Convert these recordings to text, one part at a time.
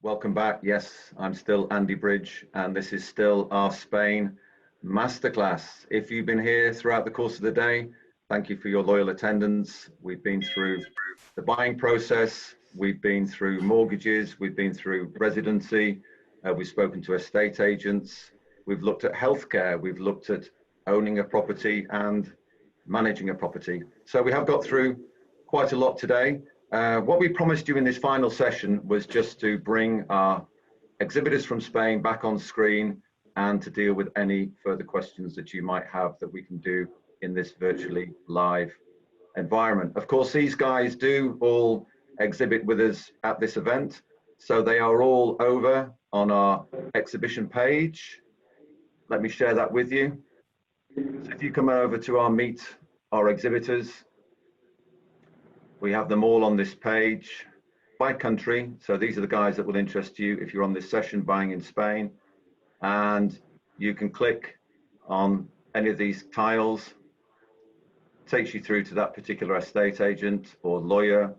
Welcome back. Yes, I'm still Andy Bridge, and this is still our Spain Masterclass. If you've been here throughout the course of the day, thank you for your loyal attendance. We've been through the buying process, we've been through mortgages, we've been through residency, we've spoken to estate agents, we've looked at healthcare, we've looked at owning a property and managing a property. So we have got through quite a lot today. What we promised you in this final session was just to bring our exhibitors from Spain back on screen and to deal with any further questions that you might have that we can do in this virtually live environment. Of course, these guys do all exhibit with us at this event, so they are all over on our exhibition page. Let me share that with you. So if you come over to our Meet Our Exhibitors, we have them all on this page by country. So these are the guys that will interest you if you're on this session buying in Spain. And you can click on any of these tiles. It takes you through to that particular estate agent or lawyer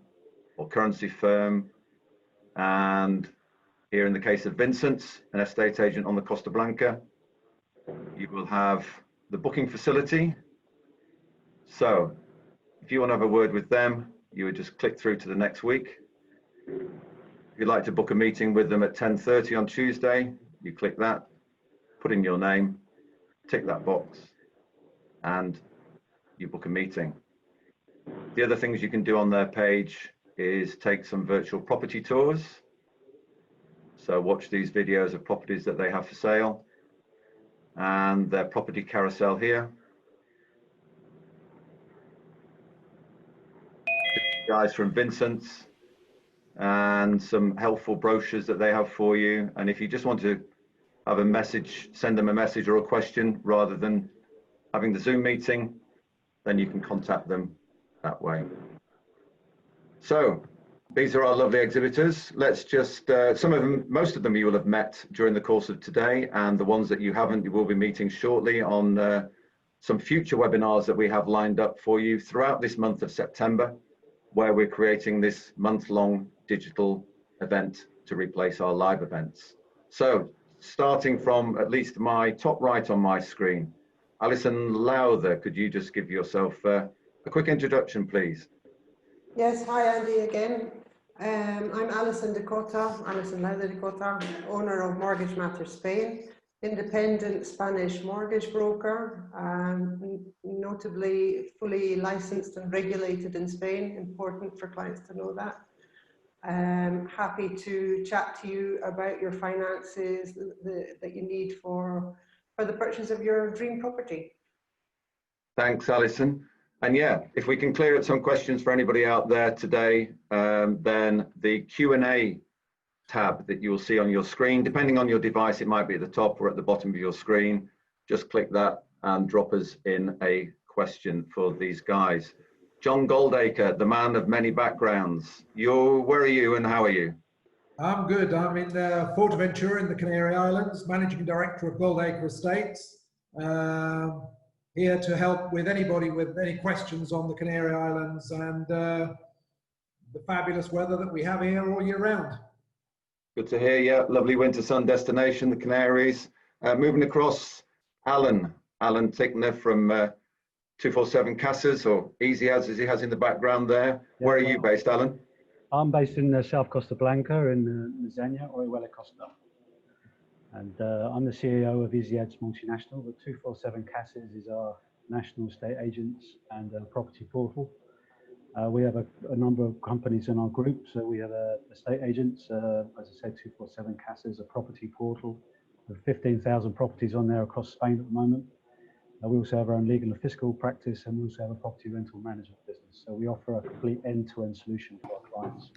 or currency firm. And here in the case of Vincent's, an estate agent on the Costa Blanca, you will have the booking facility. So if you want to have a word with them, you would just click through to the next week. If you'd like to book a meeting with them at 10:30 on Tuesday, you click that, put in your name, tick that box, and you book a meeting. The other things you can do on their page is take some virtual property tours. So watch these videos of properties that they have for sale and their property carousel here. Guys from Vincent's and some helpful brochures that they have for you. And if you just want to have a message, send them a message or a question rather than having the Zoom meeting, then you can contact them that way. So these are our lovely exhibitors. Let's just, some of them, most of them you will have met during the course of today, and the ones that you haven't, you will be meeting shortly on some future webinars that we have lined up for you throughout this month of September, where we're creating this month-long digital event to replace our live events. So starting from at least my top right on my screen, Alison Lowther, could you just give yourself a quick introduction, please? Yes, hi Andy again. I'm Alison Lowther de Cota, owner of Mortgage Matters Spain, independent Spanish mortgage broker, notably fully licensed and regulated in Spain, important for clients to know that. Happy to chat to you about your finances that you need for the purchase of your dream property. Thanks, Alison. And yeah, if we can clear up some questions for anybody out there today, then the Q&A tab that you will see on your screen, depending on your device, it might be at the top or at the bottom of your screen. Just click that and drop us in a question for these guys. John Goldacre, the man of many backgrounds. Where are you and how are you? I'm good. I'm in Fuerteventura in the Canary Islands, managing director of Goldacre Estates. Here to help with anybody with any questions on the Canary Islands and the fabulous weather that we have here all year round. Good to hear. Yeah, lovely winter sun destination, the Canaries. Moving across, Alan Tickner from 247 Casas, or Easy as he has in the background there. Yeah, where are you based, Alan? I'm based in South Costa Blanca in Residencia, or Costa. And I'm the CEO of Easy Ads Multinational. The 247 Casas is our national estate agents and property portal. We have a number of companies in our group. So we have estate agents, as I said, 247 Casas, a property portal with 15,000 properties on there across Spain at the moment. We also have our own legal and fiscal practice, and we also have a property rental management business. So we offer a complete end-to-end solution for our clients.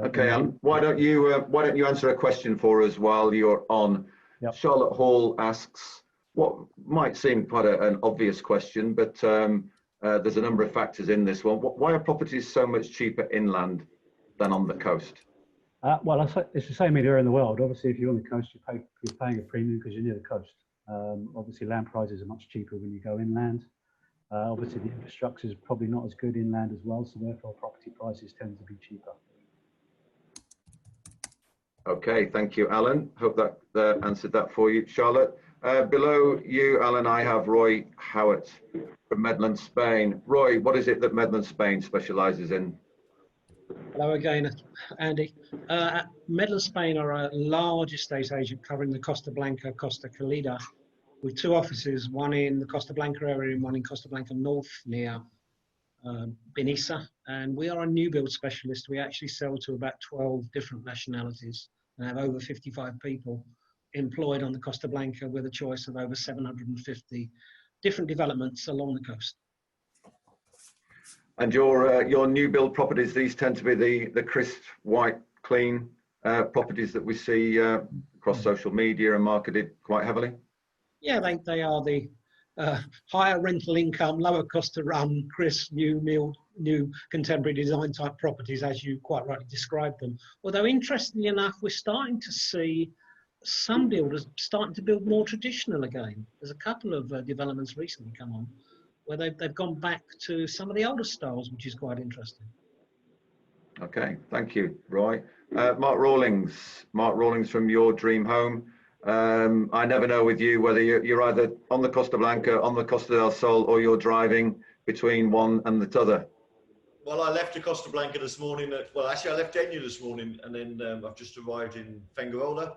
Okay, Alan, why don't you answer a question for us while you're on? Yep. Charlotte Hall asks what might seem quite an obvious question, but there's a number of factors in this one. Why are properties so much cheaper inland than on the coast? Well, it's the same anywhere in the world. Obviously, if you're on the coast, you're paying a premium because you're near the coast. Obviously, land prices are much cheaper when you go inland. Obviously, the infrastructure is probably not as good inland as well, so therefore property prices tend to be cheaper. Okay, thank you, Alan. Hope that answered that for you. Charlotte, below you, Alan, I have Roy Howitt from Medland, Spain. Roy, what is it that Medland, Spain specialises in? Hello again, Andy. Medland, Spain are a large estate agent covering the Costa Blanca, Costa Calida, with 2 offices, one in the Costa Blanca area and one in Costa Blanca North near Benissa. And we are a new build specialist. We actually sell to about 12 different nationalities and have over 55 people employed on the Costa Blanca with a choice of over 750 different developments along the coast. And your new build properties, these tend to be the crisp, white, clean properties that we see across social media and marketed quite heavily? Yeah, they are the higher rental income, lower cost to run, crisp, new contemporary design type properties, as you quite rightly described them. Although interestingly enough, we're starting to see some builders starting to build more traditional again. There's a couple of developments recently come on where they've gone back to some of the older styles, which is quite interesting. Okay, thank you, Roy. Mark Rawlings from Your Dream Home. I never know with you whether you're either on the Costa Blanca, on the Costa del Sol, or you're driving between one and the other. Well, I left the Costa Blanca this morning. Well, actually, I left Denia this morning, and then I've just arrived in Fengarola.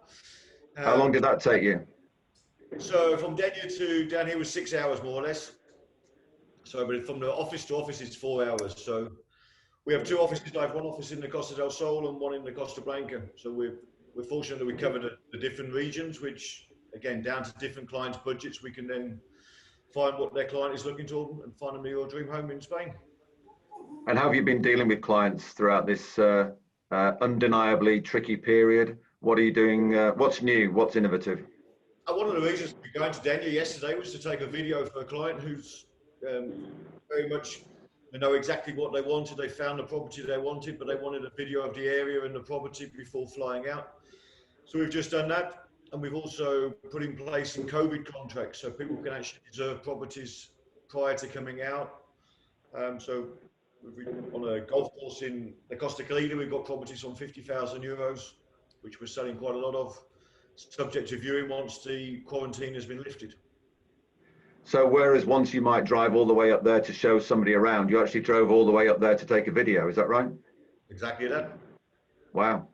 How long did that take you? So from Denia to down here was 6 hours, more or less. So, but from the office to office, it's 4 hours. So we have 2 offices. I have one office in the Costa del Sol and one in the Costa Blanca. So we're fortunate that we cover the different regions, which again, down to different clients' budgets, we can then find what their client is looking to and find them your dream home in Spain. And how have you been dealing with clients throughout this undeniably tricky period? What are you doing? What's new? What's innovative? One of the reasons we going to Denia yesterday was to take a video for a client who's very much, they know exactly what they wanted. They found the property they wanted, but they wanted a video of the area and the property before flying out. So we've just done that. And we've also put in place some COVID contracts so people can actually reserve properties prior to coming out. So on a golf course in the Costa Calida, we've got properties on €50,000, which we're selling quite a lot of, subject to viewing once the quarantine has been lifted. So whereas once you might drive all the way up there to show somebody around, you actually drove all the way up there to take a video, is that right? Exactly that. Wow.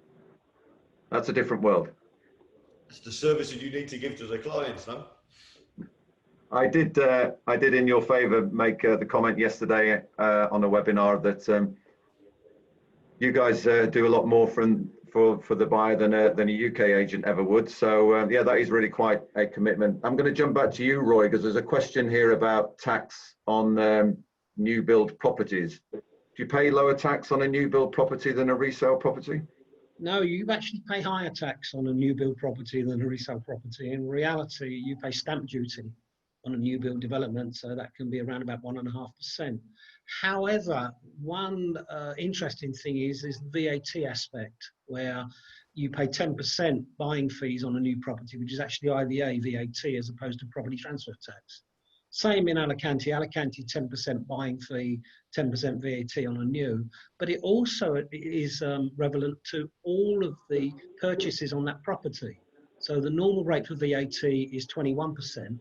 That's a different world. It's the service that you need to give to the clients, no? I did in your favour make the comment yesterday on a webinar that you guys do a lot more for the buyer than a UK agent ever would. So yeah, that is really quite a commitment. I'm going to jump back to you, Roy, because there's a question here about tax on new build properties. Do you pay lower tax on a new build property than a resale property? No, you actually pay higher tax on a new build property than a resale property. In reality, you pay stamp duty on a new build development, so that can be around about 1.5%. However, one interesting thing is the VAT aspect, where you pay 10% buying fees on a new property, which is actually IVA VAT as opposed to property transfer tax. Same in Alicante, 10% buying fee, 10% VAT on a new, but it also is relevant to all of the purchases on that property. So the normal rate for VAT is 21%.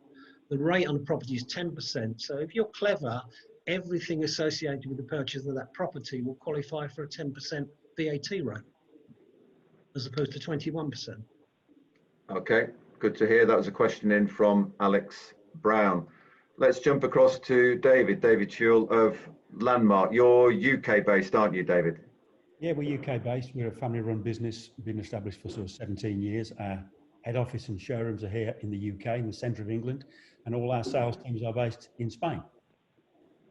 The rate on the property is 10%. So if you're clever, everything associated with the purchase of that property will qualify for a 10% VAT rate, as opposed to 21%. Okay, good to hear. That was a question in from Alex Brown. Let's jump across to David Tuel of Landmark. You're UK based, aren't you, David? Yeah, we're UK based. We're a family run business, been established for sort of 17 years. Our head office and showrooms are here in the UK, in the centre of England, and all our sales teams are based in Spain.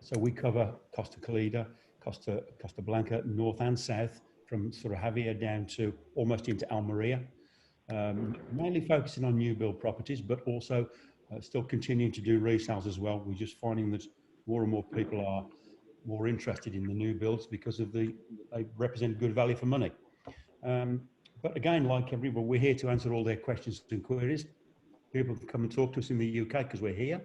So we cover Costa Calida, Costa Blanca, north and south, from sort of Javier down to almost into Almeria. Mainly focusing on new build properties, but also still continuing to do resales as well. We're just finding that more and more people are more interested in the new builds because of they represent good value for money. But again, like everyone, we're here to answer all their questions and queries. People can come and talk to us in the UK because we're here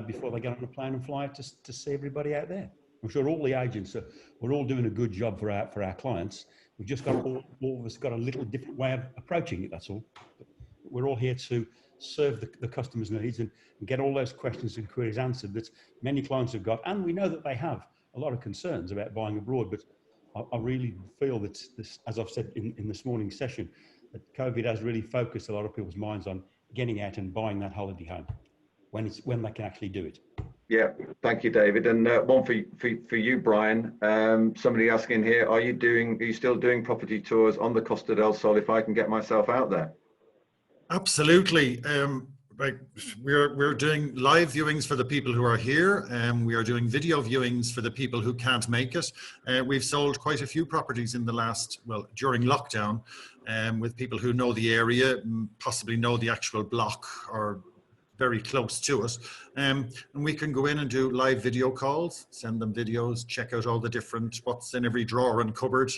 before they get on a plane and fly to see everybody out there. I'm sure all the agents we're all doing a good job for our clients, We've just got all of us got a little different way of approaching it, that's all. We're all here to serve the customer's needs and get all those questions and queries answered that many clients have got. And we know that they have a lot of concerns about buying abroad, but I really feel that this, as I've said in this morning's session, that COVID has really focused a lot of people's minds on getting out and buying that holiday home when they can actually do it. Yeah, thank you, David. And one for you, Brian. Somebody asking here, are you still doing property tours on the Costa del Sol if I can get myself out there? Absolutely. We're doing live viewings for the people who are here, and we are doing video viewings for the people who can't make it. We've sold quite a few properties in the during lockdown, with people who know the area, possibly know the actual block or very close to us. And we can go in and do live video calls, send them videos, check out all the different, what's in every drawer and cupboard,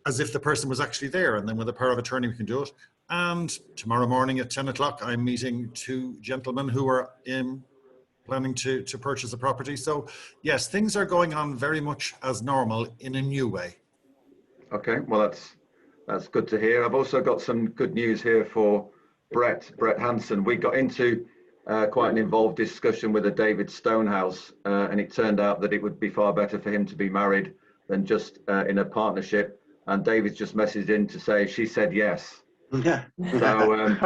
as if the person was actually there. And then with a power of attorney, we can do it. And tomorrow morning at 10 o'clock, I'm meeting 2 gentlemen who are planning to purchase a property. So yes, things are going on very much as normal in a new way. Okay, well, that's good to hear. I've also got some good news here for Brett Hanson. We got into quite an involved discussion with a David Stonehouse, and it turned out that it would be far better for him to be married than just in a partnership. And David's just messaged in to say she said yes. Yeah. So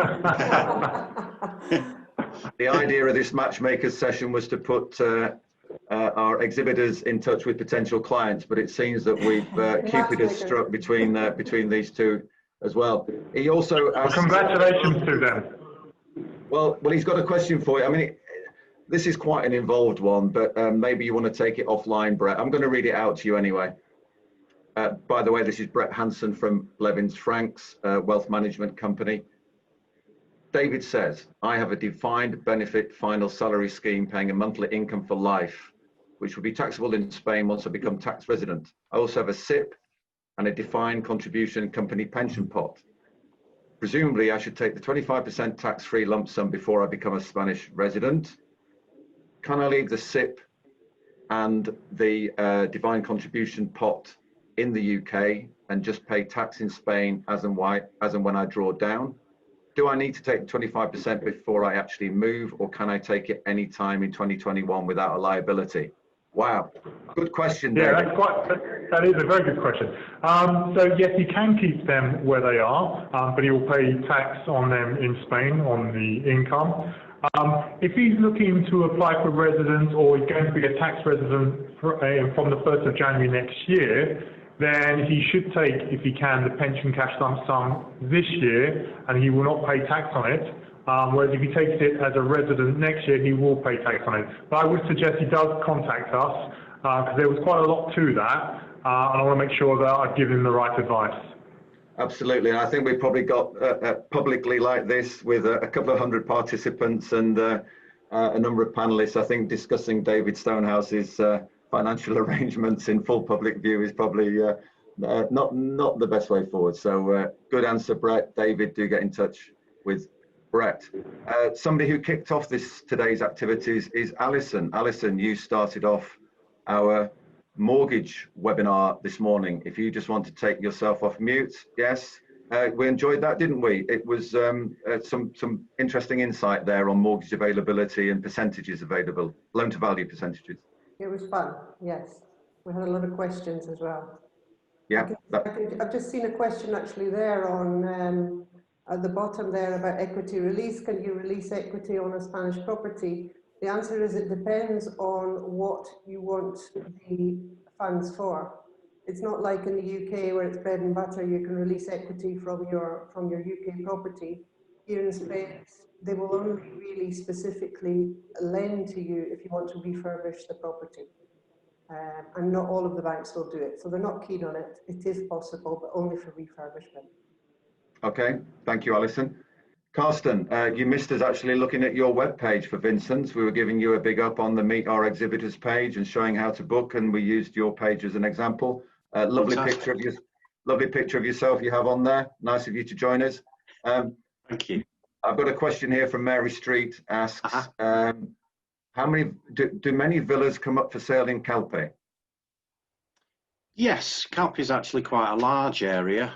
the idea of this matchmakers session was to put our exhibitors in touch with potential clients, but it seems that we've Cupid has struck between these two as well. He also asked, congratulations to them. Well, he's got a question for you. I mean, this is quite an involved one, but maybe you want to take it offline, Brett. I'm going to read it out to you anyway. By the way, this is Brett Hanson from Blevins Franks Wealth Management Company. David says, I have a defined benefit final salary scheme paying a monthly income for life, which will be taxable in Spain once I become tax resident. I also have a SIP and a defined contribution company pension pot. Presumably, I should take the 25% tax-free lump sum before I become a Spanish resident. Can I leave the SIP and the defined contribution pot in the UK and just pay tax in Spain as and when I draw down? Do I need to take the 25% before I actually move, or can I take it any time in 2021 without a liability? Wow, good question, David. Yeah, that is a very good question. So yes, you can keep them where they are, but you will pay tax on them in Spain on the income. If he's looking to apply for residence or he's going to be a tax resident from the 1st of January next year, then he should take, if he can, the pension cash lump sum this year, and he will not pay tax on it. Whereas if he takes it as a resident next year, he will pay tax on it. But I would suggest he does contact us, because there was quite a lot to that, and I want to make sure that I've given him the right advice. Absolutely, and I think we've probably got publicly like this with a couple of hundred participants and a number of panelists. I think discussing David Stonehouse's financial arrangements in full public view is probably not the best way forward. So good answer, Brett. David, do get in touch with Brett. Somebody who kicked off today's activities is Alison. Alison, you started off our mortgage webinar this morning. If you just want to take yourself off mute. Yes, we enjoyed that, didn't we? It was some interesting insight there on mortgage availability and percentages available, loan to value percentages. It was fun, yes. We had a lot of questions as well. Yeah. I've just seen a question actually there on at the bottom there about equity release. Can you release equity on a Spanish property? The answer is it depends on what you want the funds for. It's not like in the UK where it's bread and butter, you can release equity from your UK property. Here in Spain, they will only really specifically lend to you if you want to refurbish the property. And not all of the banks will do it. So they're not keen on it. It is possible, but only for refurbishment. Okay, thank you, Alison. Carsten, you missed us actually looking at your webpage for Vincent's. We were giving you a big up on the Meet Our Exhibitors page and showing how to book, and we used your page as an example. Lovely picture of yourself you have on there. Nice of you to join us. Thank you. I've got a question here from Mary Street. Asks, how many do many villas come up for sale in Calpe? Yes, Calpe is actually quite a large area.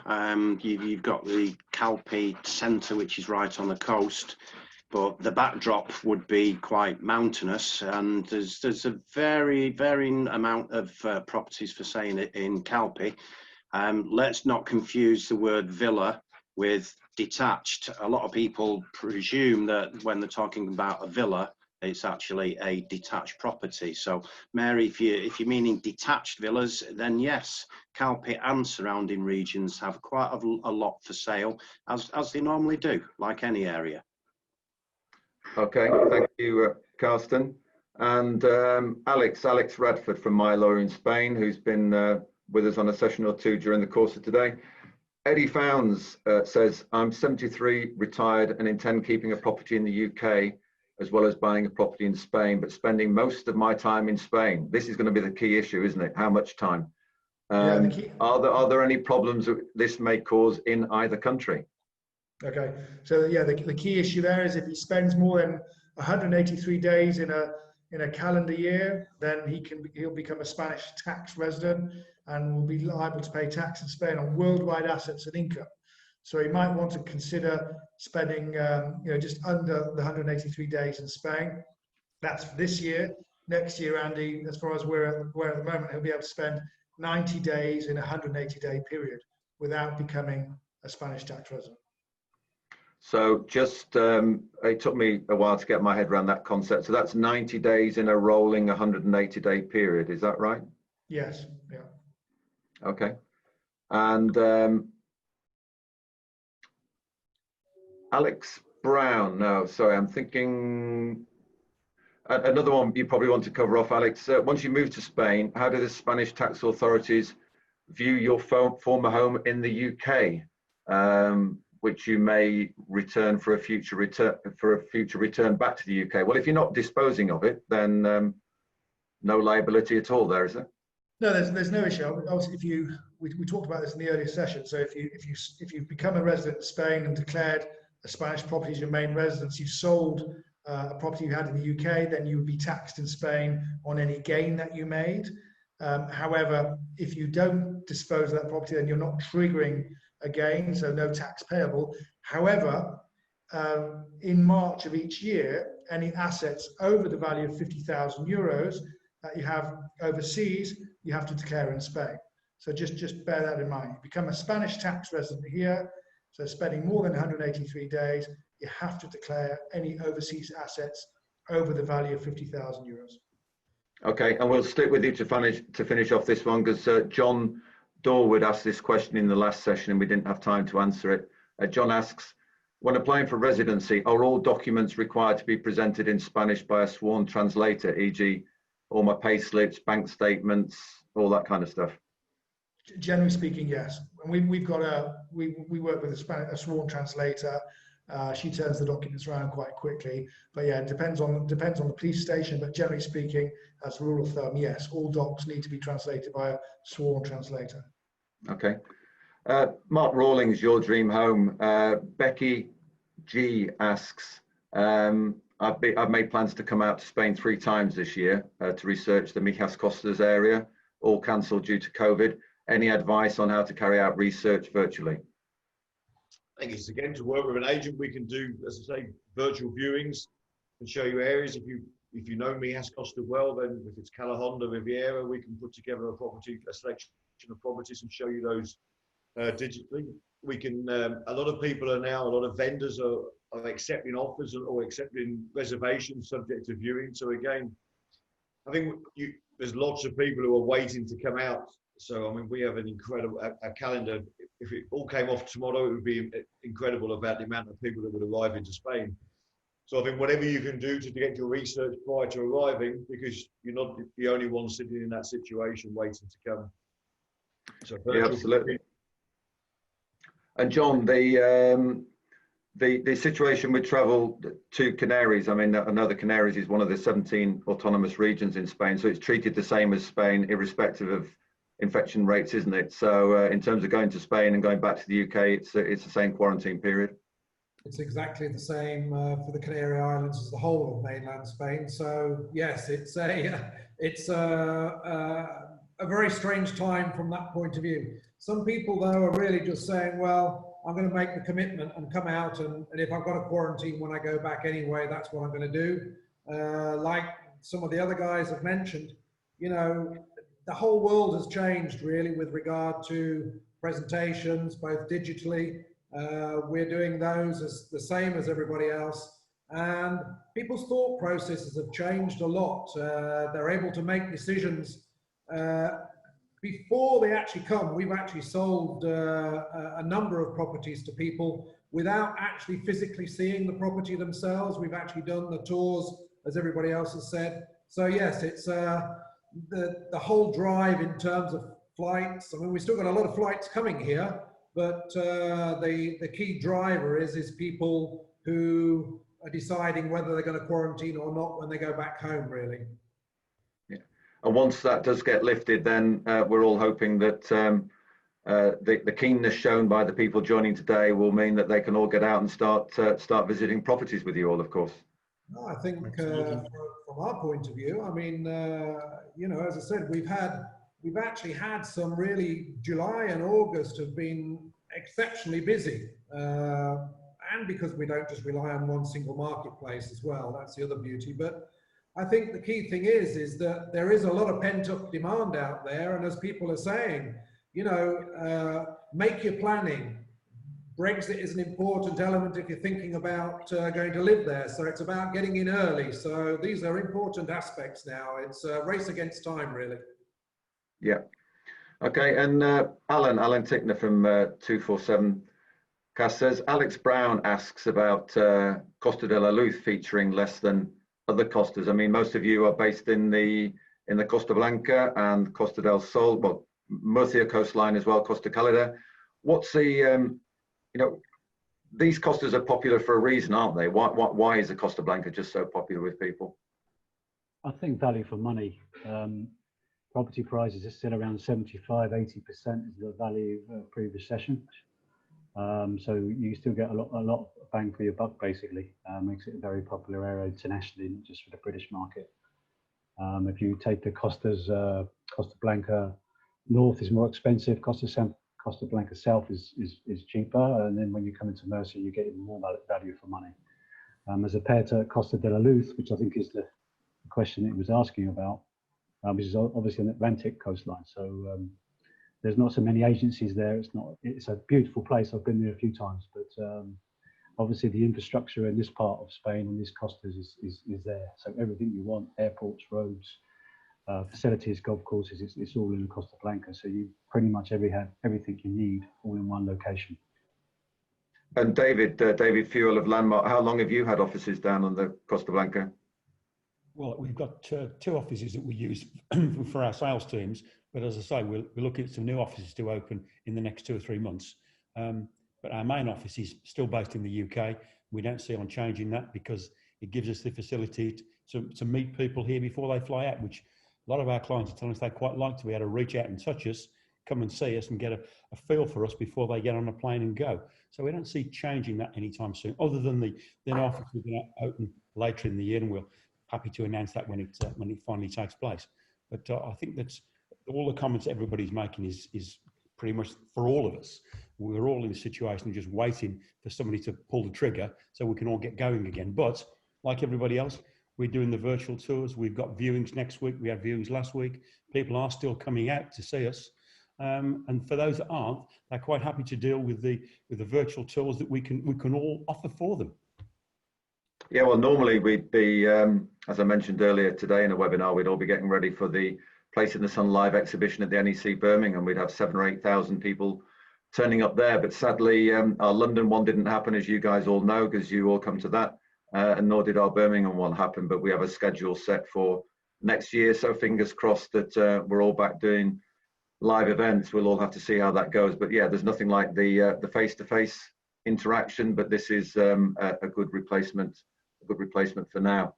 You've got the Calpe centre, which is right on the coast, but the backdrop would be quite mountainous, and there's a varying amount of properties for sale in Calpe. Let's not confuse the word villa with detached. A lot of people presume that when they're talking about a villa, it's actually a detached property. So, Mary, if you're meaning detached villas, then yes, Calpe and surrounding regions have quite a lot for sale, as they normally do, like any area. Okay, thank you, Carsten. And Alex Radford from My Lawyer in Spain, who's been with us on a session or two during the course of today. Eddie Founds says, I'm 73, retired, and intend keeping a property in the UK, as well as buying a property in Spain, but spending most of my time in Spain. This is going to be the key issue, isn't it? How much time? Are there any problems that this may cause in either country? Okay, so yeah, the key issue there is if he spends more than 183 days in a calendar year, then he'll become a Spanish tax resident and will be liable to pay tax in Spain on worldwide assets and income. So he might want to consider spending, just under the 183 days in Spain. That's for this year. Next year, Andy, as far as we're at the moment, he'll be able to spend 90 days in a 180-day period without becoming a Spanish tax resident. So just, it took me a while to get my head around that concept. So that's 90 days in a rolling 180-day period. Is that right? Yes. Yeah. Okay. And Alex Brown, no, sorry, I'm thinking another one you probably want to cover off, Alex. Once you move to Spain, how do the Spanish tax authorities view your former home in the UK, which you may return for a future return back to the UK? Well, if you're not disposing of it, then no liability at all there, is there? No, there's no issue. Obviously, we talked about this in the earlier session. So if you become a resident of Spain and declared a Spanish property as your main residence, you sold a property you had in the UK, then you would be taxed in Spain on any gain that you made. However, if you don't dispose of that property, then you're not triggering a gain, so no tax payable. However, in March of each year, any assets over the value of 50,000 euros that you have overseas, you have to declare in Spain. So just bear that in mind. You become a Spanish tax resident here, so spending more than 183 days, you have to declare any overseas assets over the value of 50,000 euros. Okay, and we'll stick with you to finish off this one, because John Dorwood asked this question in the last session and we didn't have time to answer it. John asks, when applying for residency, are all documents required to be presented in Spanish by a sworn translator, e.g. all my pay slips, bank statements, all that kind of stuff? Generally speaking, yes. And we work with a sworn translator. She turns the documents around quite quickly. But yeah, it depends on the police station. But generally speaking, as a rule of thumb, yes, all docs need to be translated by a sworn translator. Okay. Mark Rawlings, Your Dream Home. Becky G asks, I've made plans to come out to Spain 3 times this year to research the Mijas Costas area, all cancelled due to COVID. Any advice on how to carry out research virtually? I think it's again to work with an agent. We can do, as I say, virtual viewings and show you areas. If you know Mijas Costa well, then if it's Calahonda, Riviera, we can put together a selection of properties and show you those digitally. We can. A lot of people are now. A lot of vendors are accepting offers or accepting reservations subject to viewing. So again, I think there's lots of people who are waiting to come out. So I mean, we have an incredible a calendar. If it all came off tomorrow, it would be incredible about the amount of people that would arrive into Spain. So I think whatever you can do to get your research prior to arriving, because you're not the only one sitting in that situation waiting to come. So yeah, absolutely. And John, the situation with travel to Canaries, I mean, I know the Canaries is one of the 17 autonomous regions in Spain, so it's treated the same as Spain, irrespective of infection rates, isn't it? So in terms of going to Spain and going back to the UK, it's the same quarantine period. It's exactly the same for the Canary Islands as the whole of mainland Spain. So yes, it's a very strange time from that point of view. Some people, though, are really just saying, well, I'm going to make the commitment and come out, and if I've got to quarantine when I go back anyway, that's what I'm going to do. Like some of the other guys have mentioned, you know, the whole world has changed really with regard to presentations, both digitally. We're doing those as the same as everybody else. And people's thought processes have changed a lot. They're able to make decisions before they actually come. We've actually sold a number of properties to people without actually physically seeing the property themselves. We've actually done the tours, as everybody else has said. So yes, it's the whole drive in terms of flights. I mean, we've still got a lot of flights coming here, but the key driver is people who are deciding whether they're going to quarantine or not when they go back home, really. Yeah. And once that does get lifted, then we're all hoping that the keenness shown by the people joining today will mean that they can all get out and start visiting properties with you all, of course. No, I think from our point of view, I mean, you know, as I said, we've actually had some really, July and August have been exceptionally busy. And because we don't just rely on one single marketplace as well, that's the other beauty. But I think the key thing is that there is a lot of pent-up demand out there, and as people are saying, you know, make your planning. Brexit is an important element if you're thinking about going to live there, so it's about getting in early. So these are important aspects now. It's a race against time, really. Yeah. Okay, and Alan Tickner from 247 Cass says, Alex Brown asks about Costa de la Luz featuring less than other costas. I mean, most of you are based in the Costa Blanca and Costa del Sol, but Murcia coastline as well, Costa Calida. What's the, you know, these costas are popular for a reason, aren't they? Why is the Costa Blanca just so popular with people? I think value for money. Property prices are still around 75–80% is the value pre-recession. So you still get a lot bang for your buck, basically. Makes it a very popular area internationally, not just for the British market. If you take the Costas, Costa Blanca North is more expensive, Costa Blanca South is cheaper, and then when you come into Murcia, you get even more value for money. As compared to Costa de la Luz, which I think is the question it was asking about, which is obviously an Atlantic coastline. So there's not so many agencies there. It's a beautiful place. I've been there a few times, but obviously the infrastructure in this part of Spain and this Costas is there. So everything you want, airports, roads, facilities, golf courses, it's all in the Costa Blanca. So you pretty much have everything you need all in one location. And David Fuel of Landmark, how long have you had offices down on the Costa Blanca? Well, we've got two offices that we use for our sales teams, but as I say, we're looking at some new offices to open in the next 2 or 3 months. But our main office is still based in the UK. We don't see on changing that because it gives us the facility to meet people here before they fly out, which a lot of our clients are telling us they quite like to be able to reach out and touch us, come and see us and get a feel for us before they get on a plane and go. So we don't see changing that anytime soon, other than the office will be open later in the year, and we're happy to announce that when it finally takes place. But I think that's all the comments everybody's making is pretty much for all of us. We're all in a situation just waiting for somebody to pull the trigger so we can all get going again. But like everybody else, we're doing the virtual tours. We've got viewings next week. We had viewings last week. People are still coming out to see us. And for those that aren't, they're quite happy to deal with the virtual tours that we can all offer for them. Yeah, well, normally we'd be, as I mentioned earlier today in a webinar, we'd all be getting ready for the Place in the Sun live exhibition at the NEC Birmingham. We'd have 7,000 or 8,000 people turning up there. But sadly, our London one didn't happen, as you guys all know, because you all come to that, and nor did our Birmingham one happen. But we have a schedule set for next year, so fingers crossed that we're all back doing live events. We'll all have to see how that goes. But yeah, there's nothing like the face-to-face interaction, but this is a good replacement for now.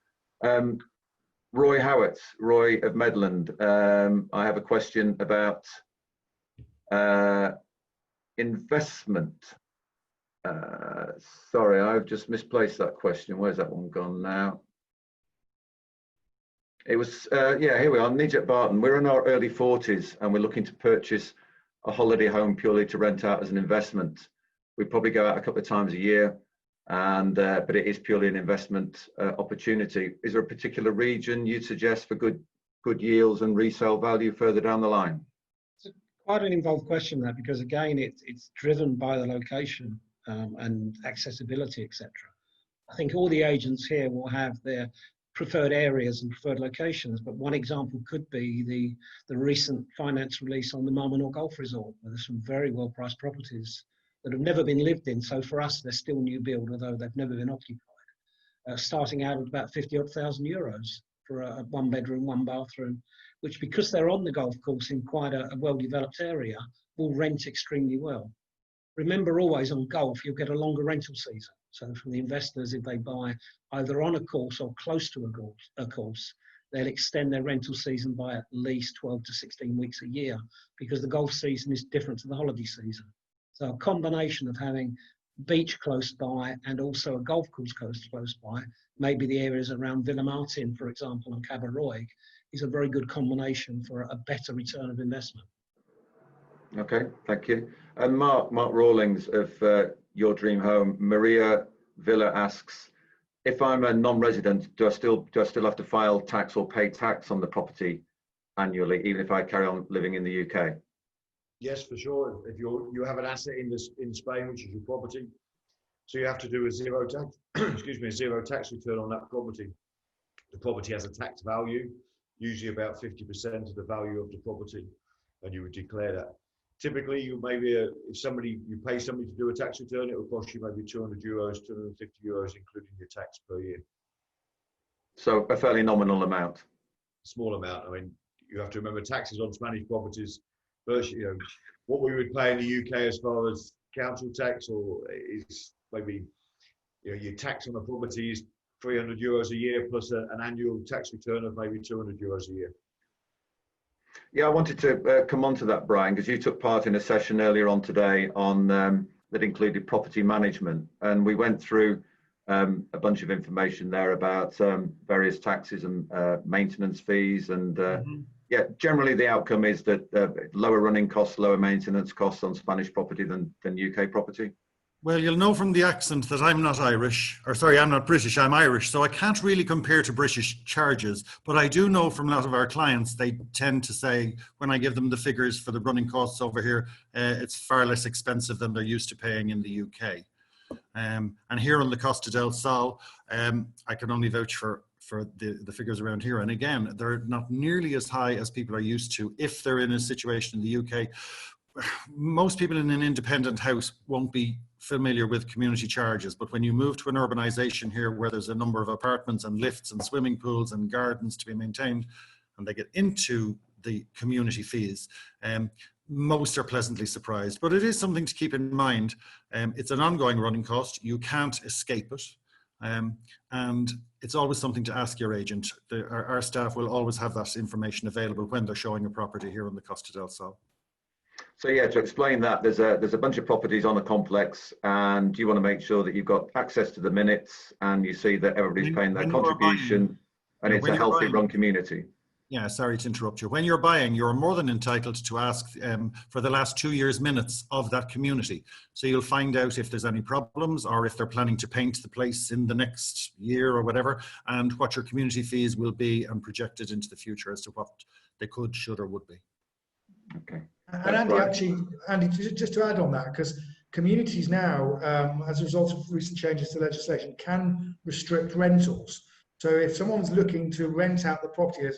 Roy Howitt, Roy of Medland, I have a question about investment. Sorry, I've just misplaced that question. Where's that one gone now? It was, yeah, here we are, Nijat Barton. We're in our early 40s and we're looking to purchase a holiday home purely to rent out as an investment. We probably go out a couple of times a year, and but it is purely an investment opportunity. Is there a particular region you'd suggest for good yields and resale value further down the line? It's quite an involved question, that, because again, it's driven by the location and accessibility, etc. I think all the agents here will have their preferred areas and preferred locations, but one example could be the recent finance release on the Marminor Golf Resort, where there's some very well priced properties that have never been lived in. So for us, they're still new build, although they've never been occupied, starting out at about 50,000 euros for a 1 bedroom, 1 bathroom, which, because they're on the golf course in quite a well-developed area, will rent extremely well. Remember, always on golf, you'll get a longer rental season. So from the investors, if they buy either on a course or close to a course, they'll extend their rental season by at least 12 to 16 weeks a year, because the golf season is different to the holiday season. So a combination of having beach close by and also a golf course close by, maybe the areas around Villa Martin, for example, and Cabaroig, is a very good combination for a better return of investment. Okay, thank you. And Mark Rawlings of Your Dream Home, Maria Villa asks, if I'm a non-resident, do I still have to file tax or pay tax on the property annually, even if I carry on living in the UK? Yes, for sure. If you have an asset in Spain, which is your property, so you have to do a zero tax, excuse me, a zero tax return on that property. The property has a tax value, usually about 50% of the value of the property, and you would declare that. Typically, you maybe you pay somebody to do a tax return, it will cost you maybe 200 euros, 250 euros, including your tax per year. So a fairly nominal amount. Small amount. I mean, you have to remember taxes on Spanish properties. Virtually, what we would pay in the UK as far as council tax, or is maybe your tax on a property is 300 euros a year plus an annual tax return of maybe 200 euros a year. Yeah, I wanted to come on to that, Brian, because you took part in a session earlier on today on that included property management, and we went through a bunch of information there about various taxes and maintenance fees, and yeah, generally the outcome is that lower running costs, lower maintenance costs on Spanish property than UK property. Well, you'll know from the accent that I'm not Irish, or sorry, I'm not British, I'm Irish, so I can't really compare to British charges, but I do know from a lot of our clients, they tend to say, when I give them the figures for the running costs over here, it's far less expensive than they're used to paying in the UK. And here on the Costa del Sol, I can only vouch for the figures around here. And again, they're not nearly as high as people are used to if they're in a situation in the UK. Most people in an independent house won't be familiar with community charges, but when you move to an urbanization here where there's a number of apartments and lifts and swimming pools and gardens to be maintained, and they get into the community fees, most are pleasantly surprised. But it is something to keep in mind. It's an ongoing running cost. You can't escape it. And it's always something to ask your agent. Our staff will always have that information available when they're showing a property here on the Costa del Sol. So yeah, to explain that, there's a bunch of properties on the complex, and you want to make sure that you've got access to the minutes and you see that everybody's paying their contribution, and it's a healthy run community. Yeah, sorry to interrupt you. When you're buying, you're more than entitled to ask for the last 2 years' minutes of that community. So you'll find out if there's any problems or if they're planning to paint the place in the next year or whatever, and what your community fees will be and projected into the future as to what they could, should, or would be. Okay. And Andy, just to add on that, because communities now, as a result of recent changes to legislation, can restrict rentals. So if someone's looking to rent out the property,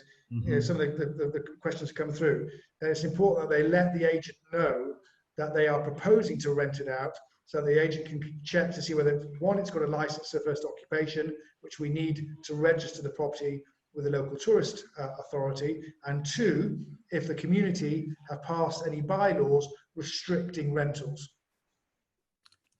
as some of the questions come through, then it's important that they let the agent know that they are proposing to rent it out, so the agent can check to see whether, one, it's got a license of first occupation, which we need to register the property with the local tourist authority, and two, if the community have passed any bylaws restricting rentals.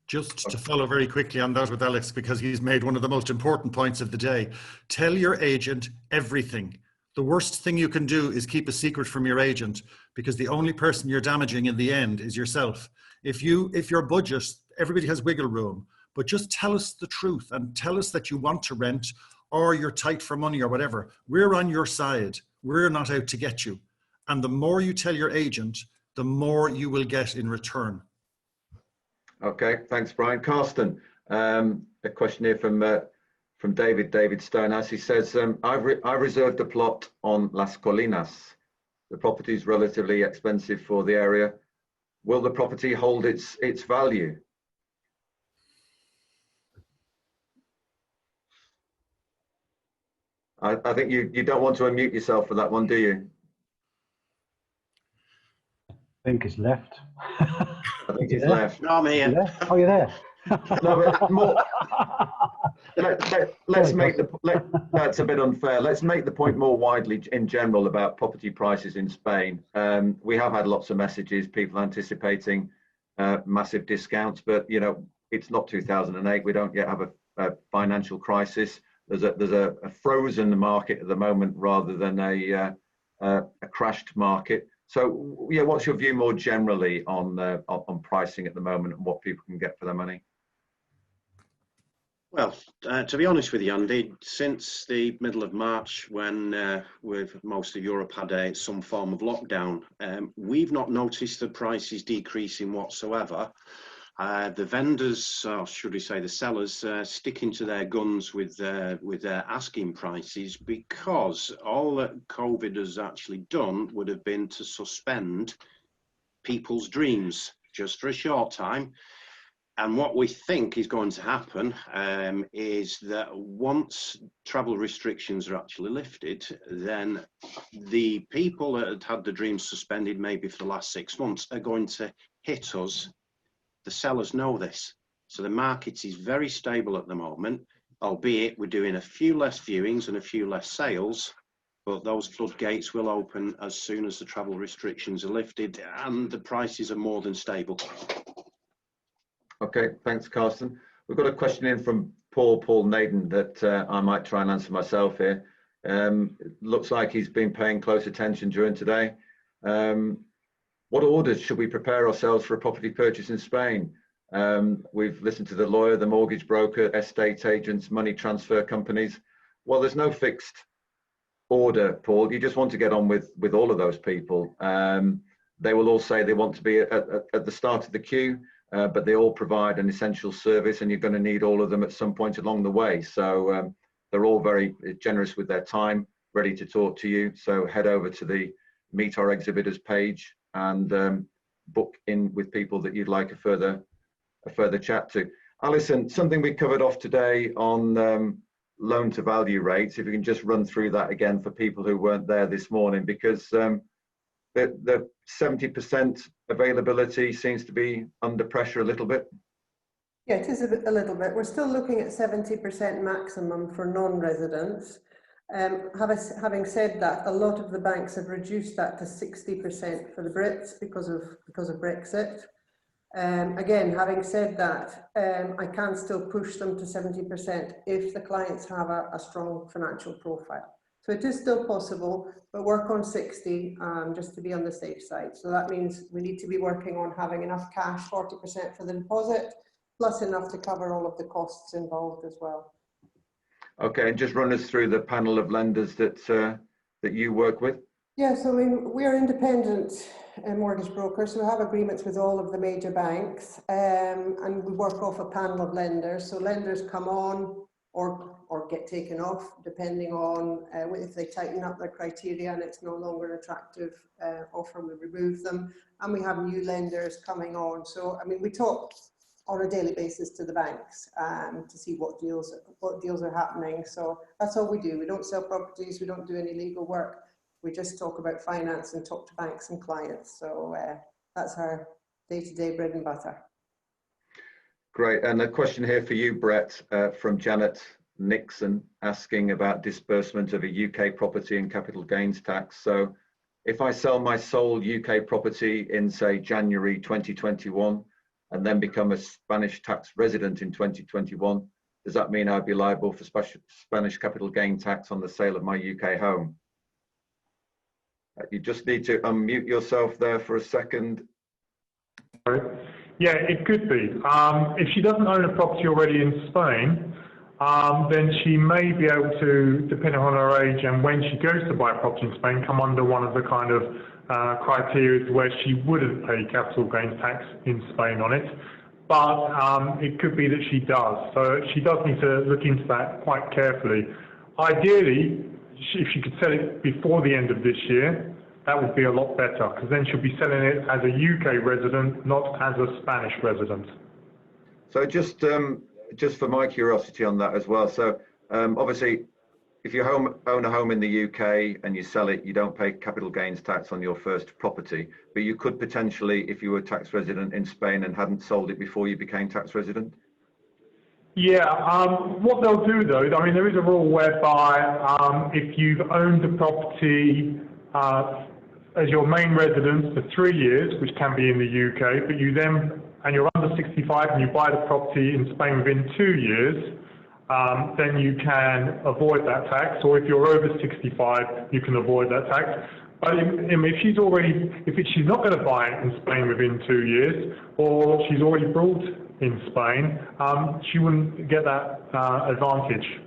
Just to follow very quickly on that with Alex, because he's made one of the most important points of the day. Tell your agent everything. The worst thing you can do is keep a secret from your agent, because the only person you're damaging in the end is yourself. If your budget, everybody has wiggle room, but just tell us the truth and tell us that you want to rent or you're tight for money or whatever. We're on your side. We're not out to get you. And the more you tell your agent, the more you will get in return. Okay, thanks, Brian. Carsten, a question here from David Stonehouse. He says, I reserved a plot on Las Colinas. The property is relatively expensive for the area. Will the property hold its value? I think you don't want to unmute yourself for that one, do you? I think it's left. I think it's left. No, I'm here. Oh, you're there. No, but more, let's make that's a bit unfair. Let's make the point more widely in general about property prices in Spain. We have had lots of messages, people anticipating massive discounts, but you know, it's not 2008. We don't yet have a financial crisis. There's a frozen market at the moment rather than a crashed market. So yeah, what's your view more generally on pricing at the moment and what people can get for their money? Well, to be honest with you, Andy, since the middle of March, when most of Europe had some form of lockdown, we've not noticed the prices decreasing whatsoever. The vendors, or should we say the sellers, sticking to their guns with their asking prices, because all that COVID has actually done would have been to suspend people's dreams just for a short time. And what we think is going to happen is that once travel restrictions are actually lifted, then the people that had had the dreams suspended maybe for the last 6 months are going to hit us. The sellers know this. So the market is very stable at the moment, albeit we're doing a few less viewings and a few less sales, but those floodgates will open as soon as the travel restrictions are lifted and the prices are more than stable. Okay, thanks, Carsten. We've got a question in from Paul Naden that I might try and answer myself here. Looks like he's been paying close attention during today. What orders should we prepare ourselves for a property purchase in Spain? We've listened to the lawyer, the mortgage broker, estate agents, money transfer companies. Well, there's no fixed order, Paul. You just want to get on with all of those people. They will all say they want to be at the start of the queue. But they all provide an essential service and you're going to need all of them at some point along the way. So they're all very generous with their time, ready to talk to you. So head over to the Meet Our Exhibitors page and book in with people that you'd like a further chat to. Alison, something we covered off today on loan to value rates, if you can just run through that again for people who weren't there this morning, because the 70% availability seems to be under pressure a little bit. Yeah, it is a little bit. We're still looking at 70% maximum for non-residents. Having said that, a lot of the banks have reduced that to 60% for the Brits because of Brexit. Again, having said that, I can still push them to 70% if the clients have a strong financial profile. So it is still possible, but work on 60 just to be on the safe side. So that means we need to be working on having enough cash, 40% for the deposit, plus enough to cover all of the costs involved as well. Okay, and just run us through the panel of lenders that you work with. Yeah, so we're independent mortgage brokers, so we have agreements with all of the major banks, and we work off a panel of lenders. So lenders come on or get taken off, depending on if they tighten up their criteria and it's no longer an attractive offer, we remove them. And we have new lenders coming on. So, I mean, we talk on a daily basis to the banks to see what deals are happening. So that's all we do. We don't sell properties, we don't do any legal work. We just talk about finance and talk to banks and clients. So that's our day-to-day bread and butter. Great. And a question here for you, Brett, from Janet Nixon, asking about disbursement of a UK property and capital gains tax. So if I sell my sole UK property in, say, January 2021, and then become a Spanish tax resident in 2021, does that mean I'd be liable for Spanish capital gain tax on the sale of my UK home? You just need to unmute yourself there for a second. Yeah, it could be. If she doesn't own a property already in Spain, then she may be able to, depending on her age and when she goes to buy a property in Spain, come under one of the kind of criteria where she wouldn't pay capital gains tax in Spain on it. But it could be that she does. So she does need to look into that quite carefully. Ideally, if she could sell it before the end of this year, that would be a lot better, because then she'll be selling it as a UK resident, not as a Spanish resident. So just for my curiosity on that as well. So obviously, if you own a home in the UK and you sell it, you don't pay capital gains tax on your first property, but you could potentially, if you were a tax resident in Spain and hadn't sold it before you became tax resident? Yeah, what they'll do though, I mean, there is a rule whereby if you've owned the property as your main residence for 3 years, which can be in the UK, but you then, and you're under 65 and you buy the property in Spain within 2 years, then you can avoid that tax, or if you're over 65, you can avoid that tax. But if she's she's not going to buy it in Spain within 2 years, or she's already bought in Spain, she wouldn't get that advantage.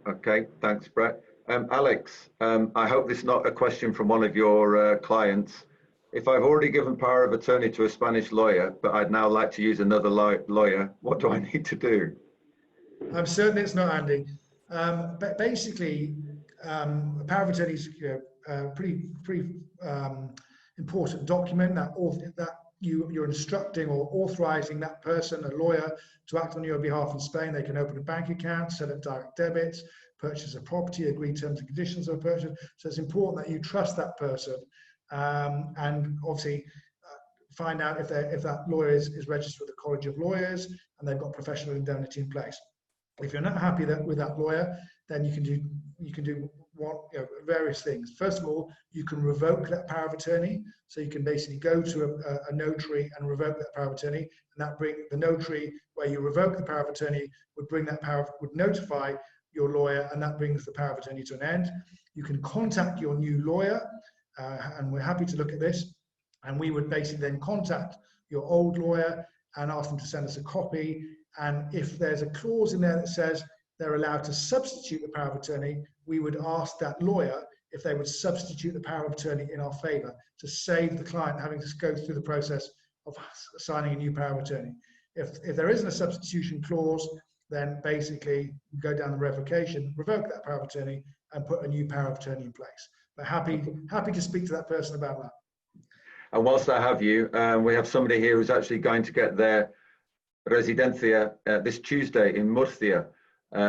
Okay, thanks, Brett. Alex, I hope this is not a question from one of your clients. If I've already given power of attorney to a Spanish lawyer, but I'd now like to use another lawyer, what do I need to do? I'm certain it's not Andy. But basically, a power of attorney is a pretty important document that you're instructing or authorizing that person, a lawyer, to act on your behalf in Spain. They can open a bank account, set up direct debits, purchase a property, agree terms and conditions of a purchase. So it's important that you trust that person, and obviously find out if that lawyer is registered with the College of Lawyers and they've got professional indemnity in place. If you're not happy with that lawyer, then you can do various things. First of all, you can revoke that power of attorney. So you can basically go to a notary and revoke that power of attorney, and that bring the notary where you revoke the power of attorney would notify your lawyer, and that brings the power of attorney to an end. You can contact your new lawyer, and we're happy to look at this, and we would basically then contact your old lawyer and ask them to send us a copy. And if there's a clause in there that says they're allowed to substitute the power of attorney, we would ask that lawyer if they would substitute the power of attorney in our favor to save the client having to go through the process of signing a new power of attorney. If there isn't a substitution clause, then basically go down the revocation, revoke that power of attorney and put a new power of attorney in place. But happy to speak to that person about that. And whilst I have you, we have somebody here who's actually going to get their Residencia this Tuesday in Murcia.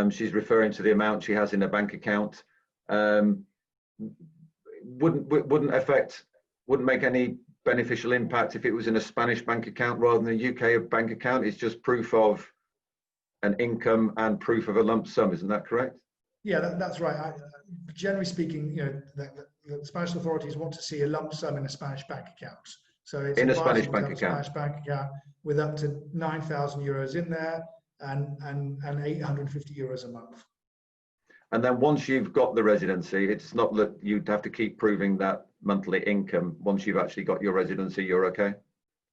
She's referring to the amount she has in her bank account. Wouldn't make any beneficial impact if it was in a Spanish bank account rather than a UK bank account. It's just proof of an income and proof of a lump sum. Isn't that correct? Yeah, that's right. Generally speaking, the Spanish authorities want to see a lump sum in a Spanish bank account. So it's in a Spanish bank account. Spanish bank account with up to 9,000 euros in there and 850 euros a month. And then once you've got the residency, it's not that you'd have to keep proving that monthly income. Once you've actually got your residency, you're okay?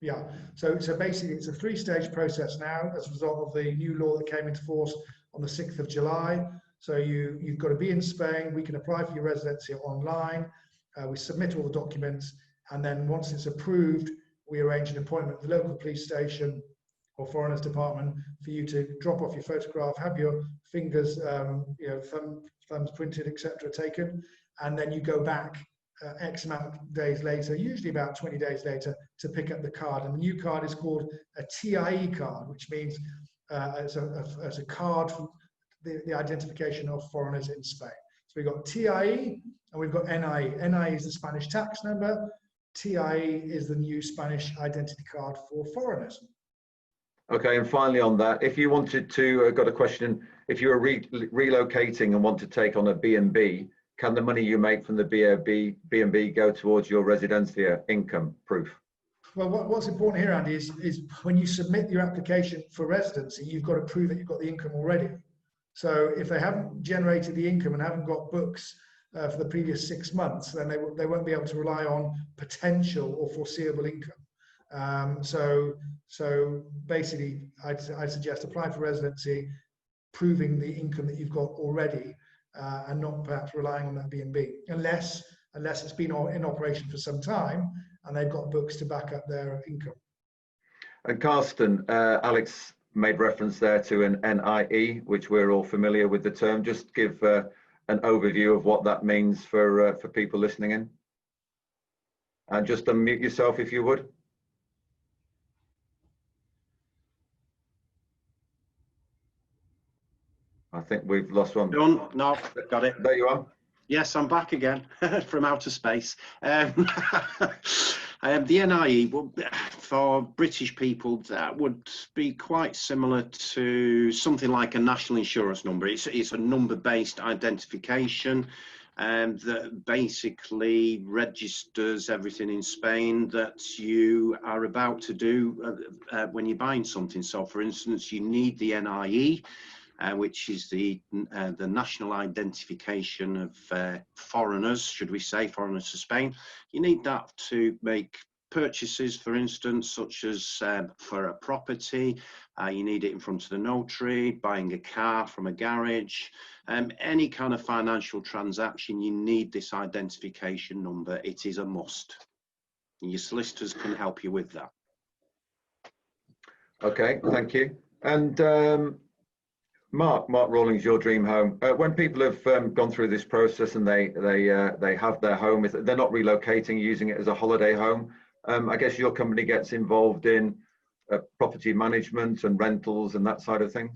Yeah, so basically it's a 3-stage process now as a result of the new law that came into force on the 6th of July. So you've got to be in Spain. We can apply for your residency online. We submit all the documents, and then once it's approved, we arrange an appointment at the local police station or foreigners department for you to drop off your photograph, have your fingers, thumbs printed, etc., taken, and then you go back X amount of days later, usually about 20 days later, to pick up the card. And the new card is called a TIE card, which means it's a card for the identification of foreigners in Spain. So we've got TIE and we've got NIE. NIE is the Spanish tax number. TIE is the new Spanish identity card for foreigners. Okay, and finally on that, if you wanted to, got a question, if you were relocating and want to take on a B&B, can the money you make from the B&B go towards your Residencia income proof? Well, what's important here, Andy, is when you submit your application for residency, you've got to prove that you've got the income already. So if they haven't generated the income and haven't got books for the previous 6 months, then they won't be able to rely on potential or foreseeable income. So basically, I'd suggest apply for residency, proving the income that you've got already, and not perhaps relying on that B&B, unless it's been in operation for some time and they've got books to back up their income. And Carsten, Alex made reference there to an NIE, which we're all familiar with the term. Just give an overview of what that means for people listening in. And just unmute yourself if you would. I think we've lost one. Done. No, got it. There you are. Yes, I'm back again from outer space. The NIE, well, for British people, that would be quite similar to something like a national insurance number. It's a number-based identification that basically registers everything in Spain that you are about to do when you're buying something. So, for instance, you need the NIE, which is the national identification of foreigners, should we say, foreigners to Spain. You need that to make purchases, for instance, such as for a property. You need it in front of the notary, buying a car from a garage. Any kind of financial transaction, you need this identification number. It is a must. And your solicitors can help you with that. Okay, thank you. And Mark Rawlings, your dream home. When people have gone through this process and they have their home, they're not relocating, using it as a holiday home. I guess your company gets involved in property management and rentals and that side of things.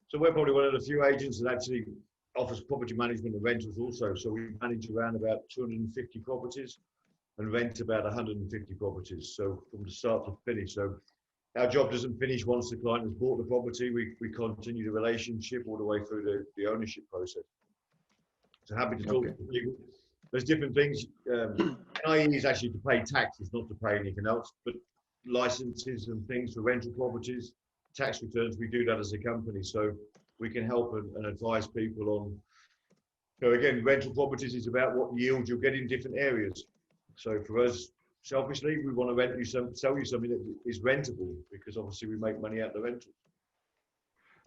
So we're probably one of the few agents that actually offers property management and rentals also. So we manage around about 250 properties and rent about 150 properties. So from the start to finish. So our job doesn't finish once the client has bought the property. We continue the relationship all the way through the ownership process. So happy to talk to people. There's different things. NIE is actually to pay taxes, not to pay anything else, but licenses and things for rental properties, tax returns, we do that as a company. So we can help and advise people on, so again, rental properties is about what yield you'll get in different areas. So for us, selfishly, we want to sell you something that is rentable, because obviously we make money out of the rental.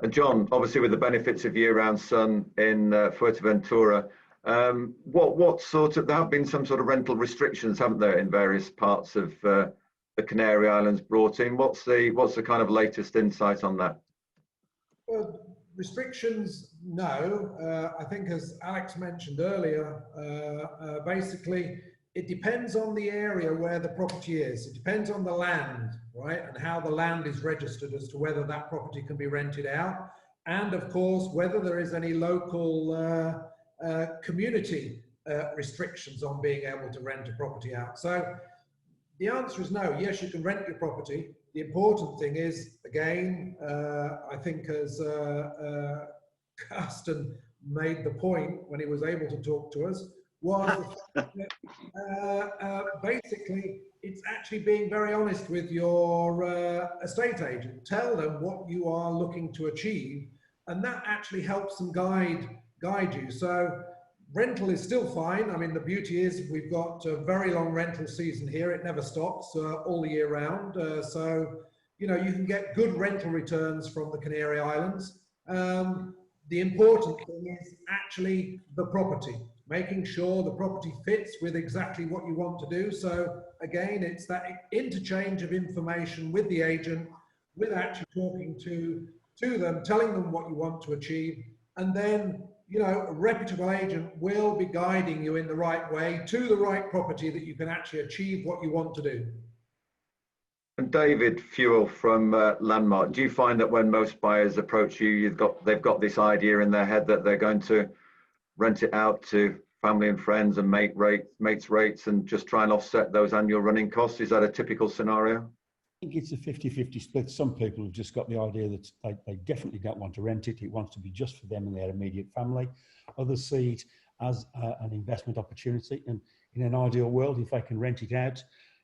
And John, obviously with the benefits of year-round sun in Fuerteventura, what sort of, there have been some sort of rental restrictions, haven't there, in various parts of the Canary Islands brought in? What's the kind of latest insight on that? Well, restrictions, no. I think, as Alex mentioned earlier, basically it depends on the area where the property is. It depends on the land, right, and how the land is registered as to whether that property can be rented out, and of course whether there is any local community restrictions on being able to rent a property out. So the answer is no. Yes, you can rent your property. The important thing is, again, I think as Carsten made the point when he was able to talk to us, was basically it's actually being very honest with your estate agent. Tell them what you are looking to achieve, and that actually helps them guide you. So rental is still fine. I mean, the beauty is we've got a very long rental season here. It never stops all the year round. So, you know, you can get good rental returns from the Canary Islands. The important thing is actually the property, making sure the property fits with exactly what you want to do. So again, it's that interchange of information with the agent, with actually talking to them, telling them what you want to achieve, and then, you know, a reputable agent will be guiding you in the right way to the right property that you can actually achieve what you want to do. And David Fuel from Landmark, do you find that when most buyers approach you, they've got this idea in their head that they're going to rent it out to family and friends and mates rates and just try and offset those annual running costs? Is that a typical scenario? I think it's a 50-50 split. Some people have just got the idea that they definitely don't want to rent it. It wants to be just for them and their immediate family. Others see it as an investment opportunity. And in an ideal world, if they can rent it out,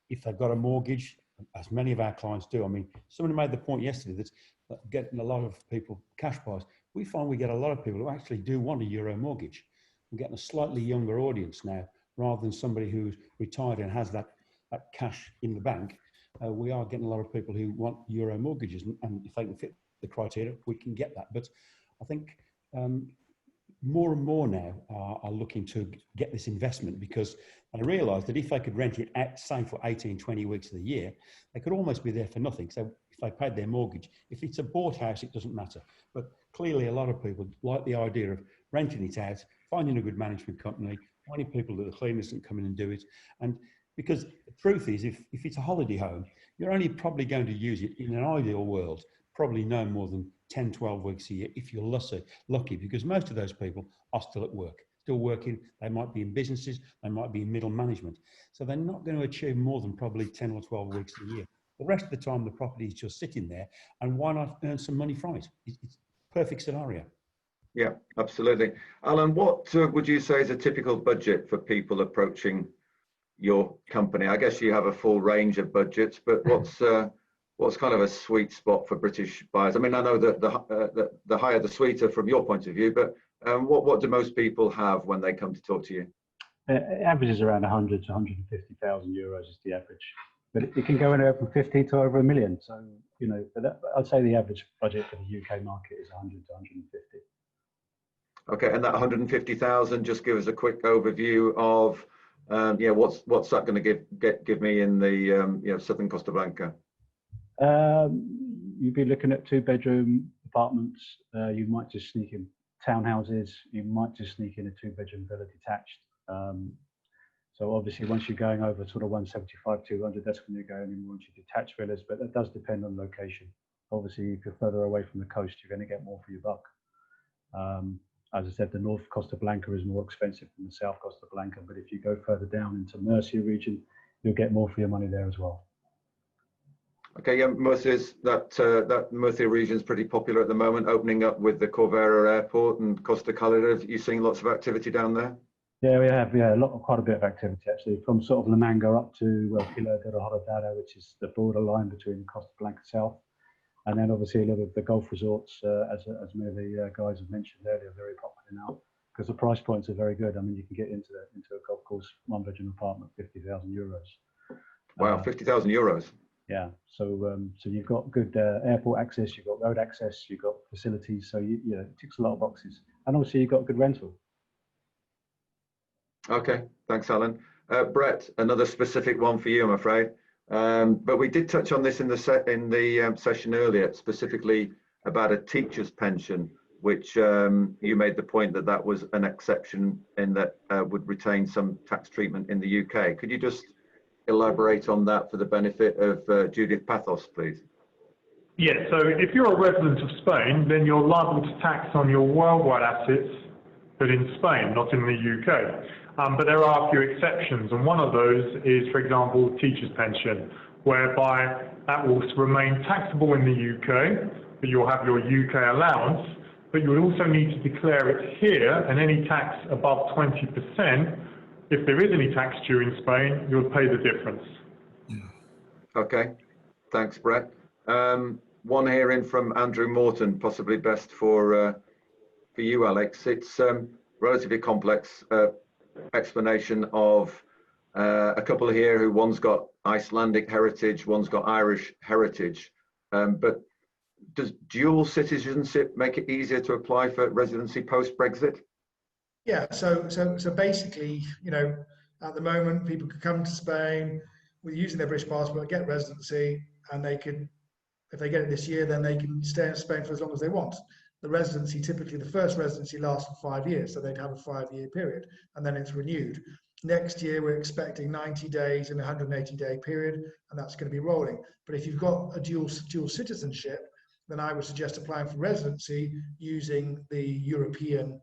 if they've got a mortgage, as many of our clients do. I mean, somebody made the point yesterday that getting a lot of people cash buyers. We find we get a lot of people who actually do want a Euro mortgage. We're getting a slightly younger audience now, rather than somebody who's retired and has that cash in the bank. we are getting a lot of people who want euro mortgages, and if they can fit the criteria, we can get that. But I think more and more now are looking to get this investment, because they realise that if they could rent it out, say, for 18, 20 weeks of the year, they could almost be there for nothing. So if they paid their mortgage, if it's a bought house, it doesn't matter. But clearly a lot of people like the idea of renting it out, finding a good management company, finding people that are cleaners that come in and do it. And because the truth is, if it's a holiday home, you're only probably going to use it in an ideal world, probably no more than 10, 12 weeks a year, if you're lucky, because most of those people are still at work, still working. They might be in businesses, they might be in middle management. So they're not going to achieve more than probably 10 or 12 weeks a year. The rest of the time, the property is just sitting there, and why not earn some money from it? It's a perfect scenario. Yeah, absolutely. Alan, what would you say is a typical budget for people approaching your company? I guess you have a full range of budgets, but what's kind of a sweet spot for British buyers? I mean, I know that the higher the sweeter from your point of view, but what do most people have when they come to talk to you? Average is around 100 to 150,000 euros is the average, but it can go anywhere from 50 to over $1 million. So, you know, I'd say the average budget for the UK market is 100 to 150. Okay, and that 150,000, just give us a quick overview of, yeah, what's that going to give me in the you know, southern Costa Blanca? You'd be looking at 2-bedroom apartments. You might just sneak in townhouses. You might just sneak in a 2-bedroom villa detached. So obviously, once you're going over sort of 175, 200, that's when you're going in more into detached villas. But that does depend on location. Obviously, if you're further away from the coast, you're going to get more for your buck. As I said, the North Costa Blanca is more expensive than the South Costa Blanca, but if you go further down into Murcia region, you'll get more for your money there as well. Okay, yeah, that Murcia region is pretty popular at the moment, opening up with the Corvera Airport and Costa Calida. Are you seeing lots of activity down there? Yeah, we have, yeah, quite a bit of activity actually, from sort of La Manga up to Pilar de la Horadada, which is the borderline between Costa Blanca South. And then obviously a lot of the golf resorts, as many of the guys have mentioned earlier, are very popular now because the price points are very good. I mean, you can get into a golf course 1-bedroom apartment, 50,000 euros. Wow, 50,000 euros. Yeah, so you've got good airport access, you've got road access, you've got facilities, so you know, it ticks a lot of boxes. And also you've got good rental. Okay, thanks, Alan. Brett, another specific one for you, I'm afraid. But we did touch on this in the session earlier, specifically about a teacher's pension, which you made the point that was an exception in that would retain some tax treatment in the UK. Could you just elaborate on that for the benefit of Judith Pathos, please? Yes, so if you're a resident of Spain, then you're liable to tax on your worldwide assets, but in Spain, not in the UK. But there are a few exceptions, and one of those is, for example, teacher's pension, whereby that will remain taxable in the UK, but you'll have your UK allowance, but you would also need to declare it here, and any tax above 20%, if there is any tax due in Spain, you'll pay the difference. Okay, thanks, Brett. One here in from Andrew Morton, possibly best for you, Alex. It's relatively complex explanation of a couple here who one's got Icelandic heritage, one's got Irish heritage, but does dual citizenship make it easier to apply for residency post-Brexit? Yeah, so basically, you know, at the moment, people could come to Spain with using their British passport, get residency, and they could, if they get it this year, then they can stay in Spain for as long as they want. The residency, typically the first residency lasts for 5 years, so they'd have a 5-year period, and then it's renewed. Next year, we're expecting 90 days and a 180-day period, and that's going to be rolling. But if you've got a dual citizenship, then I would suggest applying for residency using the European,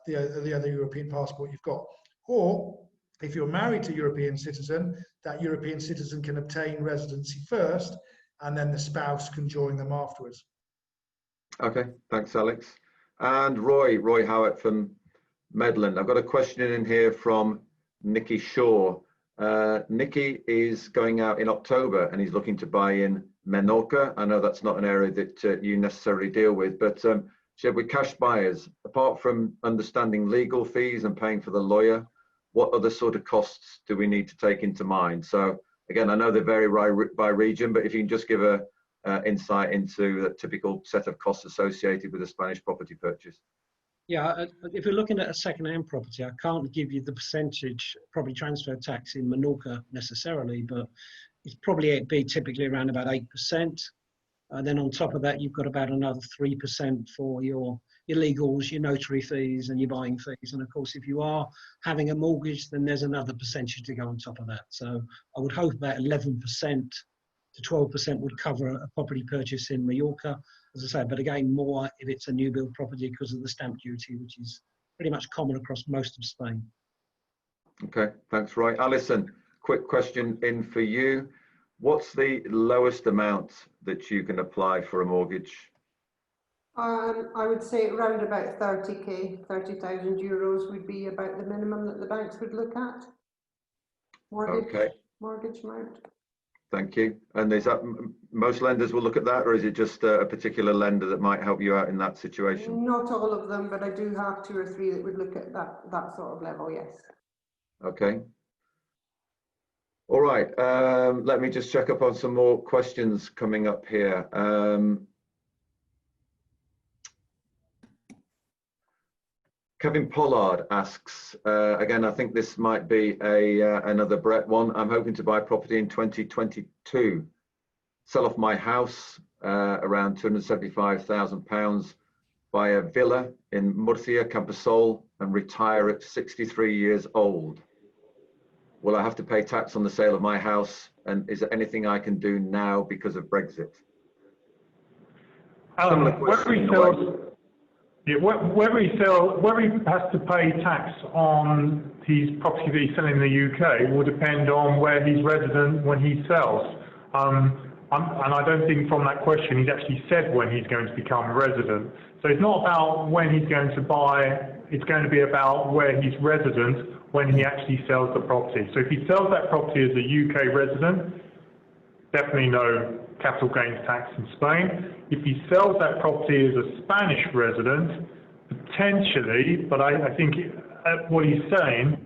the other European passport you've got. Or if you're married to a European citizen, that European citizen can obtain residency first, and then the spouse can join them afterwards. Okay, thanks, Alex. And Roy Howard from Medland. I've got a question in here from Nicky Shaw. Nicky is going out in October and he's looking to buy in Menorca. I know that's not an area that you necessarily deal with, but said with cash buyers, apart from understanding legal fees and paying for the lawyer, what other sort of costs do we need to take into mind? So Again, I know they vary by region, but if you can just give a insight into the typical set of costs associated with a Spanish property purchase. Yeah, if you're looking at a second-hand property, I can't give you the percentage property transfer tax in Menorca necessarily, but it's probably be typically around about 8%. And then on top of that, you've got about another 3% for your legals, your notary fees, and your buying fees. And of course, if you are having a mortgage, then there's another percentage to go on top of that. So I would hope that 11% to 12% would cover a property purchase in Mallorca, as I say, but again, more if it's a new build property because of the stamp duty, which is pretty much common across most of Spain. Okay, thanks, Roy. Alison, quick question in for you. What's the lowest amount that you can apply for a mortgage? I would say around about 30k, 30,000 euros would be about the minimum that the banks would look at. Mortgage amount. Thank you. And is that most lenders will look at that, or is it just a particular lender that might help you out in that situation? Not all of them, but I do have 2 or 3 that would look at that sort of level, yes. Okay. All right, let me just check up on some more questions coming up here. Kevin Pollard asks, again, I think this might be another Brett one. I'm hoping to buy property in 2022. Sell off my house, around £275,000, buy a villa in Murcia, Camposol, and retire at 63 years old. Will I have to pay tax on the sale of my house? And is there anything I can do now because of Brexit? Whether he has to pay tax on his property that he's selling in the UK will depend on where he's resident when he sells. And I don't think from that question he's actually said when he's going to become a resident. So it's not about when he's going to buy, it's going to be about where he's resident when he actually sells the property. So if he sells that property as a UK resident, definitely no capital gains tax in Spain. If he sells that property as a Spanish resident, potentially, but I think what he's saying,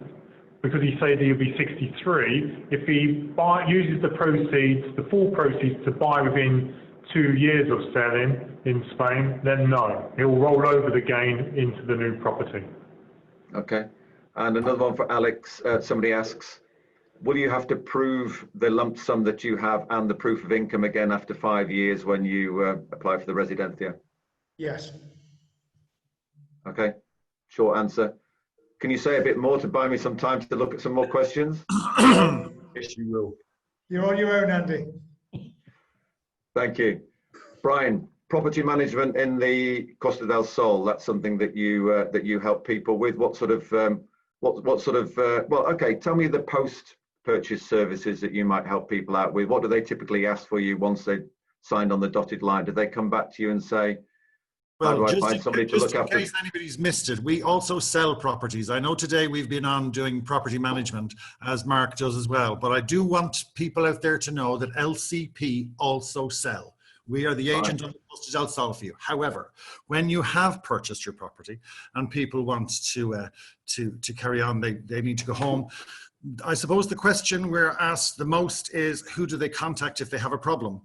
because he says he'll be 63, if he uses the proceeds, the full proceeds to buy within 2 years of selling in Spain, then no, he'll roll over the gain into the new property. Okay, and another one for Alex. Somebody asks, will you have to prove the lump sum that you have and the proof of income again after 5 years when you apply for the Residencia? Yes. Okay, short answer. Can you say a bit more to buy me some time to look at some more questions? Yes, you will. You're on your own, Andy. Thank you. Brian, property management in the Costa del Sol, that's something that you help people with. What sort of, well, okay, tell me the post-purchase services that you might help people out with. What do they typically ask for you once they've signed on the dotted line? Do they come back to you and say, well, just in case anybody's missed it, we also sell properties. I know today we've been on doing property management, as Mark does as well, but I do want people out there to know that LCP also sell. We are the agent on the Costa del Sol for you. However, when you have purchased your property and people want to carry on, they need to go home. I suppose the question we're asked the most is, who do they contact if they have a problem?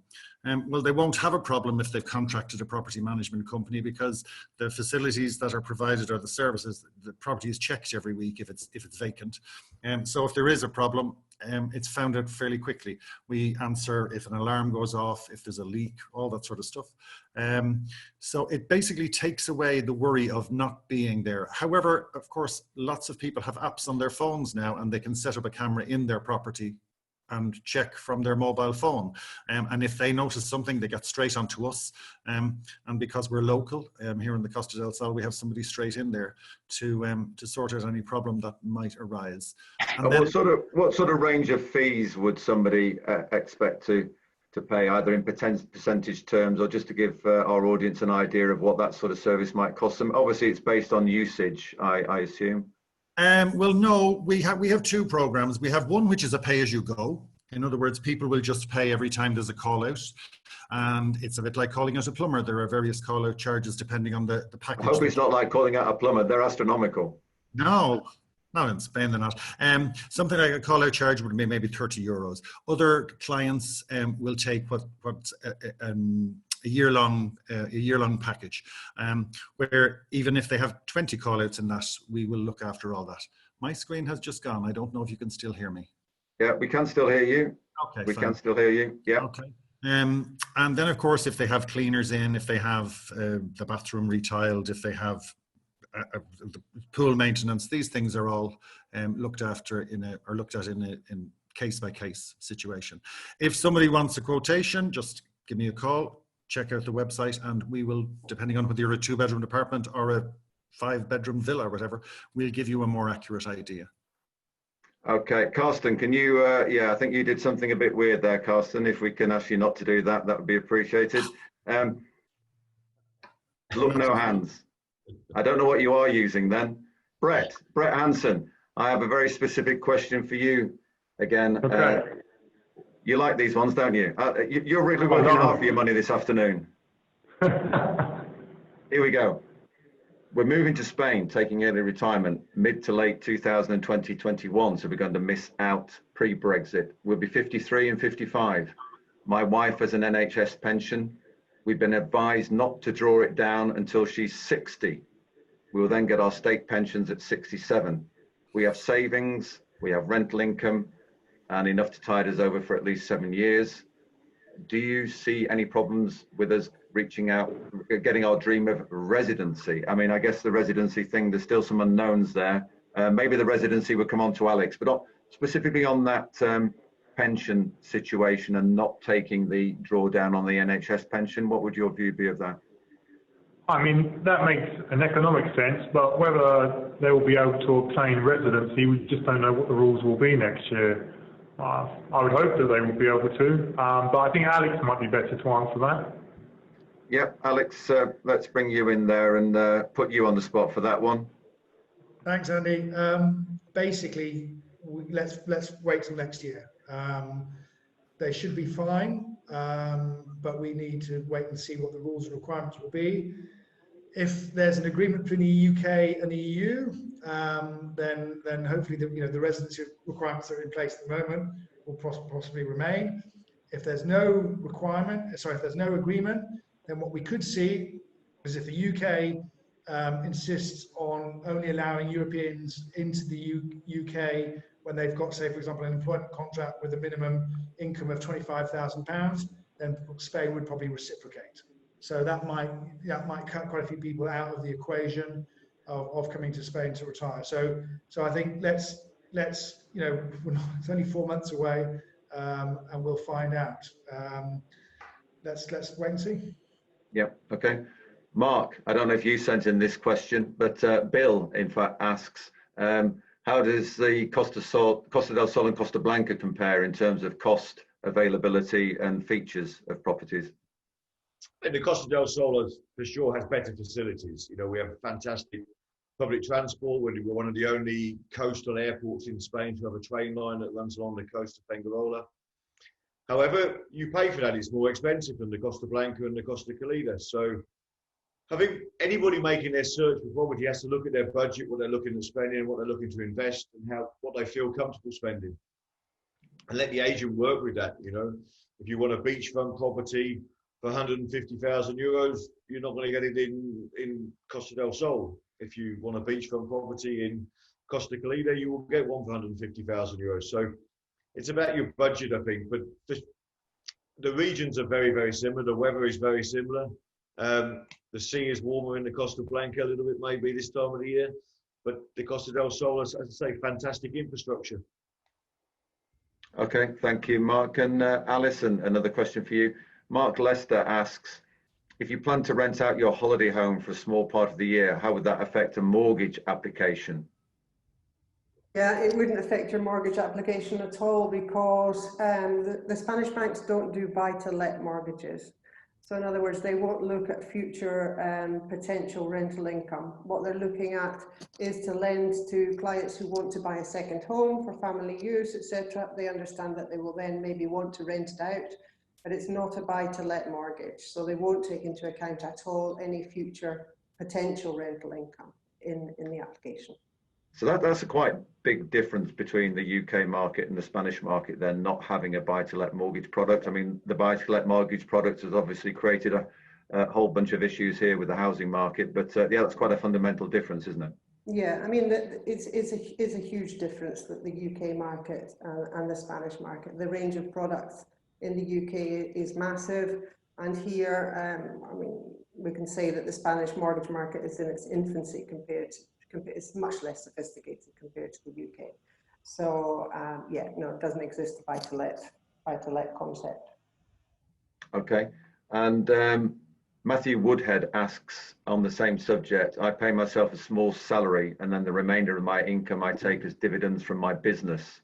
Well, they won't have a problem if they've contracted a property management company, because the facilities that are provided, or the services, the property is checked every week if it's vacant. So if there is a problem, it's found out fairly quickly. We answer if an alarm goes off, if there's a leak, all that sort of stuff. So it basically takes away the worry of not being there. However, of course, lots of people have apps on their phones now, and they can set up a camera in their property and check from their mobile phone. And if they notice something, they get straight onto us. And because we're local here in the Costa del Sol, we have somebody straight in there to sort out any problem that might arise. And then, what sort of range of fees would somebody expect to pay, either in percentage terms, or just to give our audience an idea of what that sort of service might cost them? Obviously, it's based on usage, I assume. Well, no, we have 2 programs. We have one which is a pay-as-you-go. In other words, people will just pay every time there's a call out, and it's a bit like calling out a plumber. There are various call out charges depending on the package. I hope it's not like calling out a plumber. They're astronomical. No, No, in Spain they're not. Something like a call-out charge would be maybe 30 euros. Other clients will take what's a year-long package, where even if they have 20 call-outs in that, we will look after all that. My screen has just gone. I don't know if you can still hear me. Yeah, we can still hear you. Okay, we fine. can still hear you. Yeah. Okay. And then, of course, if they have cleaners in, if they have the bathroom retiled, if they have the pool maintenance, these things are all looked after in a case-by-case situation. If somebody wants a quotation, just give me a call, check out the website, and we will, depending on whether you're a 2-bedroom apartment or a 5-bedroom villa or whatever, we'll give you a more accurate idea. Okay, Carsten, can you, yeah, I think you did something a bit weird there, Carsten. If we can ask you not to do that, that would be appreciated. Look, no hands. I don't know what you are using then. Brett Hansen, I have a very specific question for you again. Okay. You like these ones, don't you? You're really working hard for your money this afternoon. Here we go. We're moving to Spain, taking early retirement, mid to late 2020-21, so we're going to miss out pre-Brexit. We'll be 53 and 55. My wife has an NHS pension. We've been advised not to draw it down until she's 60. We will then get our state pensions at 67. We have savings, we have rental income, and enough to tide us over for at least 7 years. Do you see any problems with us reaching out, getting our dream of residency? I mean, I guess the residency thing, there's still some unknowns there. Maybe the residency will come on to Alex, but specifically on that pension situation and not taking the drawdown on the NHS pension, what would your view be of that? I mean, that makes an economic sense, but whether they will be able to obtain residency, we just don't know what the rules will be next year. I would hope that they will be able to, but I think Alex might be better to answer that. Yep, Alex, let's bring you in there and put you on the spot for that one. Thanks, Andy. Basically, let's wait till next year. They should be fine, but we need to wait and see what the rules and requirements will be. If there's an agreement between the UK and the EU, then hopefully the residency requirements that are in place at the moment will possibly remain. If there's no requirement, if there's no agreement, then what we could see is if the UK insists on only allowing Europeans into the UK when they've got, say, for example, an employment contract with a minimum income of £25,000, then Spain would probably reciprocate. So that might cut quite a few people out of the equation of coming to Spain to retire. So I think let's it's only 4 months away, and we'll find out. Let's wait and see. Yep. Okay. Mark, I don't know if you sent in this question, but Bill, in fact, asks, how does the Costa del Sol and Costa Blanca compare in terms of cost, availability, and features of properties? And the Costa del Sol for sure has better facilities. We have fantastic public transport. We're one of the only coastal airports in Spain to have a train line that runs along the coast of Benguerola. However, you pay for that. It's more expensive than the Costa Blanca and the Costa Calida. So I think anybody making their search for property has to look at their budget, what they're looking at spending, what they're looking to invest, and what they feel comfortable spending. And let the agent work with that. If you want a beachfront property for 150,000 euros, you're not going to get it in Costa del Sol. If you want a beachfront property in Costa Calida, you will get one for 150,000 euros. So it's about your budget, I think. But the regions are very, very similar. The weather is very similar. The sea is warmer in the Costa Blanca a little bit, maybe this time of the year. But the Costa del Sol, as I say, fantastic infrastructure. Okay, thank you, Mark. And Alison, another question for you. Mark Lester asks, if you plan to rent out your holiday home for a small part of the year, how would that affect a mortgage application? Yeah, it wouldn't affect your mortgage application at all because the Spanish banks don't do buy-to-let mortgages. So in other words, they won't look at future potential rental income. What they're looking at is to lend to clients who want to buy a second home for family use, etc. They understand that they will then maybe want to rent it out, but it's not a buy-to-let mortgage. So they won't take into account at all any future potential rental income in the application. So that's a quite big difference between the UK market and the Spanish market, then, not having a buy-to-let mortgage product. I mean, the buy-to-let mortgage product has obviously created a whole bunch of issues here with the housing market, but yeah, that's quite a fundamental difference, isn't it? Yeah, I mean, it's a huge difference that the UK market and the Spanish market. The range of products in the UK is massive, and here, I mean, we can say that the Spanish mortgage market is in its infancy it's much less sophisticated compared to the UK. So yeah, no, it doesn't exist a buy-to-let concept. Okay, and Matthew Woodhead asks on the same subject, I pay myself a small salary and then the remainder of my income I take as dividends from my business.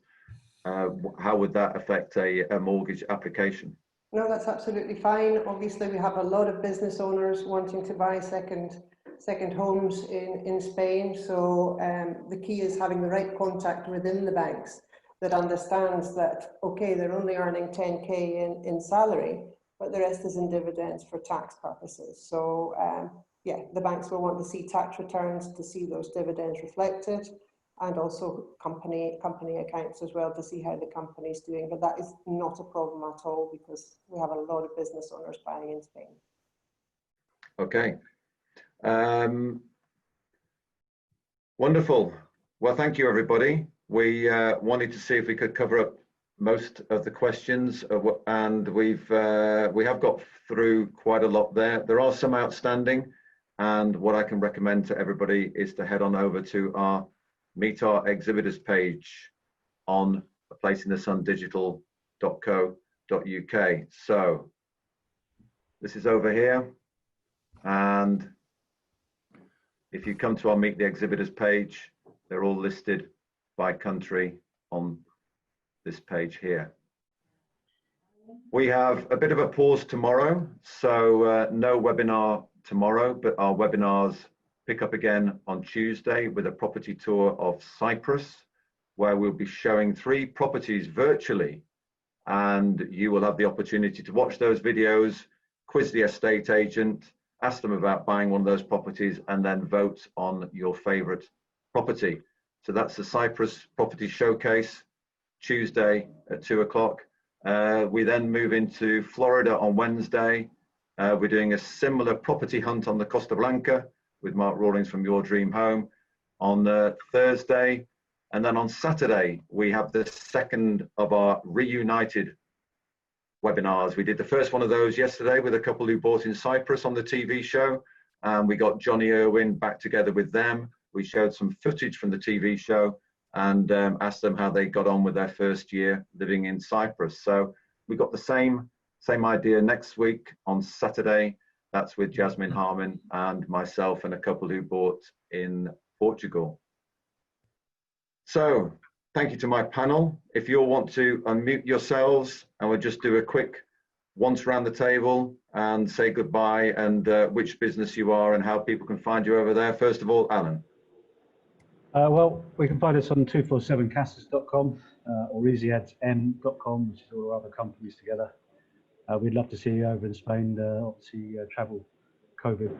How would that affect a mortgage application? No, that's absolutely fine. Obviously, we have a lot of business owners wanting to buy second homes in Spain. So the key is having the right contact within the banks that understands that, okay, they're only earning 10K in salary, but the rest is in dividends for tax purposes. So yeah, the banks will want to see tax returns to see those dividends reflected, and also company accounts as well to see how the company is doing. But that is not a problem at all because we have a lot of business owners buying in Spain. Okay. Wonderful. Well, thank you, everybody. We wanted to see if we could cover up most of the questions, and we have got through quite a lot there. There are some outstanding, and what I can recommend to everybody is to head on over to our Meet Our Exhibitors page on placeinthesundigital.co.uk. So this is over here, and if you come to our Meet the Exhibitors page, they're all listed by country on this page here. We have a bit of a pause tomorrow, so no webinar tomorrow, but our webinars pick up again on Tuesday with a property tour of Cyprus, where we'll be showing 3 properties virtually, and you will have the opportunity to watch those videos, quiz the estate agent, ask them about buying one of those properties, and then vote on your favorite property. So that's the Cyprus Property Showcase, Tuesday at 2 o'clock. We then move into Florida on Wednesday. We're doing a similar property hunt on the Costa Blanca with Mark Rawlings from Your Dream Home on Thursday. And then on Saturday, we have the second of our reunited webinars. We did the first one of those yesterday with a couple who bought in Cyprus on the TV show. We got Johnny Irwin back together with them. We showed some footage from the TV show and asked them how they got on with their first year living in Cyprus. So we got the same idea next week on Saturday. That's with Jasmine Harmon and myself and a couple who bought in Portugal. So thank you to my panel. If you'll want to unmute yourselves, and we'll just do a quick once around the table and say goodbye and which business you are and how people can find you over there. First of all, Alan. Well, we can find us on 247casas.com or easyadm.com, which is all our other companies together. We'd love to see you over in Spain. Obviously, travel COVID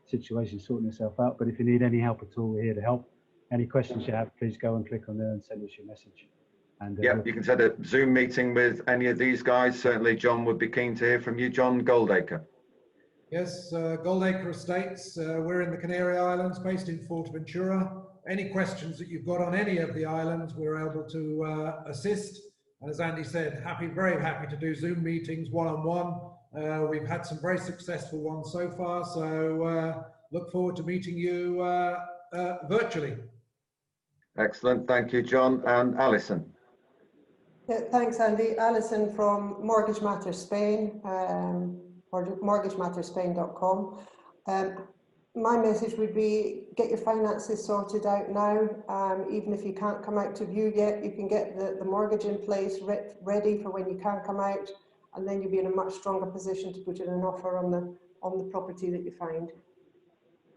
situation sorting itself out. But if you need any help at all, we're here to help. Any questions you have, please go and click on there and send us your message. And yeah, you can set a Zoom meeting with any of these guys. Certainly, John would be keen to hear from you. John Goldacre. Yes, Goldacre Estates. We're in the Canary Islands, based in Fuerteventura. Any questions that you've got on any of the islands, we're able to assist. As Andy said, very happy to do Zoom meetings one-on-one. We've had some very successful ones so far, so look forward to meeting you virtually. Excellent, thank you, John. And Alison. Yeah, thanks, Andy. Alison from Mortgage Matters Spain, or mortgagematterspain.com. My message would be get your finances sorted out now. Even if you can't come out to view yet, you can get the mortgage in place, ready for when you can come out, and then you'll be in a much stronger position to put in an offer on the property that you find.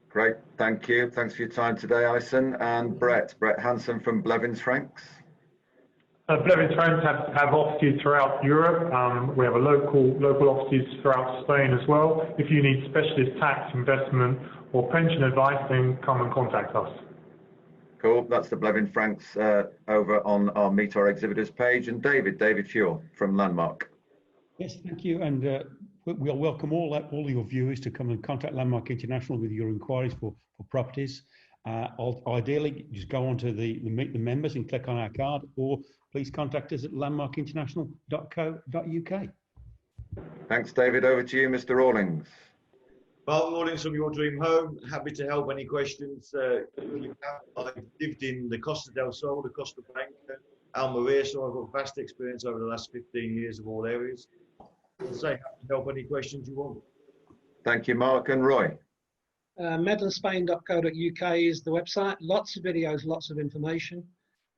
Great, thank you. Thanks for your time today, Alison. And Brett Hanson from Blevins Franks. Blevins Franks have offices throughout Europe. We have a local offices throughout Spain as well. If you need specialist tax, investment or pension advice, then come and contact us. Cool. That's the Blevin Franks over on our Meet Our Exhibitors page. And David Fuel from Landmark. Yes, thank you. And we'll welcome all your viewers to come and contact Landmark International with your inquiries for properties. Ideally, just go on to the Meet the Members and click on our card, or please contact us at landmarkinternational.co.uk. Thanks, David. Over to you, Mr. Rawlings. Well, Rawlings from Your Dream Home. Happy to help any questions. I've lived in the Costa del Sol, the Costa Blanca, Almeria, so I've got vast experience over the last 15 years of all areas. I'll say happy to help any questions you want. Thank you, Mark and Roy. medlandspain.co.uk is the website. Lots of videos, lots of information.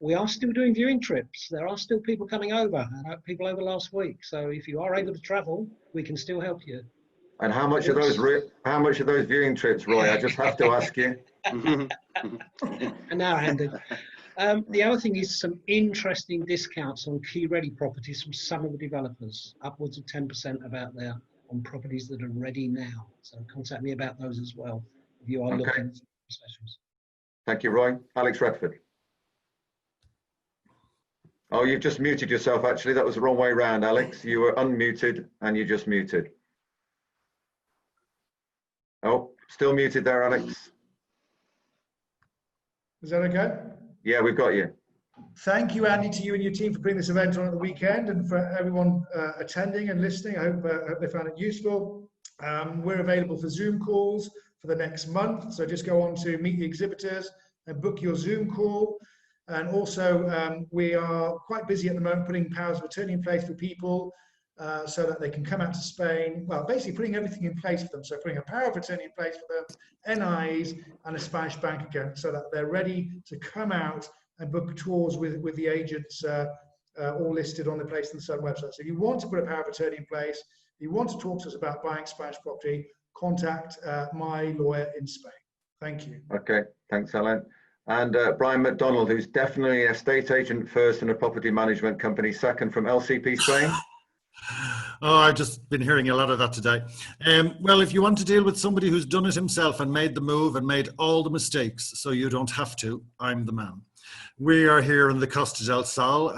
We are still doing viewing trips. There are still people coming over. I had people over last week. So if you are able to travel, we can still help you. And how much are those viewing trips, Roy? I just have to ask you. And now handed. The other thing is some interesting discounts on key ready properties from some of the developers, upwards of 10% about there on properties that are ready now. So contact me about those as well if you are looking for specials. Thank you, Roy. Alex Redford. Oh, you've just muted yourself, actually. That was the wrong way around, Alex. You were unmuted and you just muted. Oh, still muted there, Alex. Is that okay? Yeah, we've got you. Thank you, Andy, to you and your team for putting this event on at the weekend, and for everyone attending and listening. I hope they found it useful. We're available for Zoom calls for the next month. So just go on to Meet the Exhibitors and book your Zoom call. And also, we are quite busy at the moment putting powers of attorney in place for people so that they can come out to Spain. Well, basically putting everything in place for them. So putting a power of attorney in place for them, NIs and a Spanish bank account, so that they're ready to come out and book tours with the agents all listed on the Place in the Sun website. So if you want to put a power of attorney in place, if you want to talk to us about buying Spanish property, contact my lawyer in Spain. Thank you. Okay, thanks, Alan. And Brian McDonald, who's definitely a estate agent first and a property management company second from LCP Spain. Oh, I've just been hearing a lot of that today. Well, if you want to deal with somebody who's done it himself and made the move and made all the mistakes so you don't have to, I'm the man. We are here in the Costa del Sol,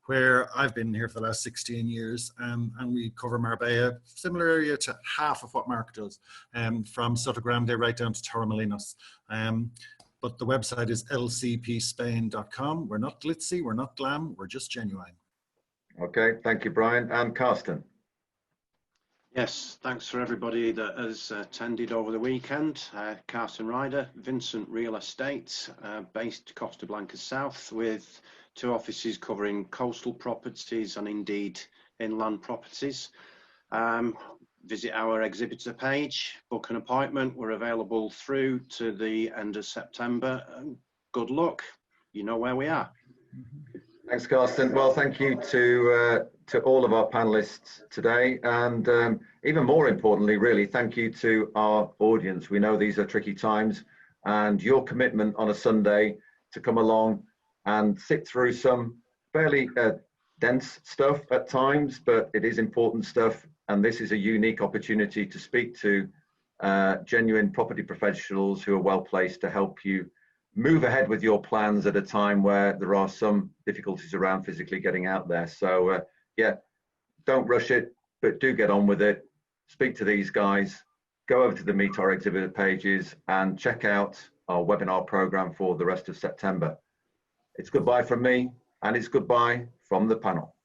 where I've been here for the last 16 years, and we cover Marbella, similar area to half of what Mark does, from Sotogrande right down to Torremolinos. But the website is lcpspain.com. We're not glitzy, we're not glam, we're just genuine. Okay, thank you, Brian. And Carsten. Yes, thanks for everybody that has attended over the weekend. Carsten Ryder, Vincent Real Estate, based Costa Blanca South, with 2 offices covering coastal properties and indeed inland properties. Visit our exhibitor page, book an appointment. We're available through to the end of September. Good luck. You know where we are. Thanks, Carsten. Well, thank you to all of our panelists today, and even more importantly, really, thank you to our audience. We know these are tricky times, and your commitment on a Sunday to come along and sit through some fairly dense stuff at times, but it is important stuff, and this is a unique opportunity to speak to genuine property professionals who are well placed to help you move ahead with your plans at a time where there are some difficulties around physically getting out there. So yeah, don't rush it, but do get on with it. Speak to these guys, go over to the Meet Our Exhibitor pages and check out our webinar program for the rest of September. It's goodbye from me, and it's goodbye from the panel.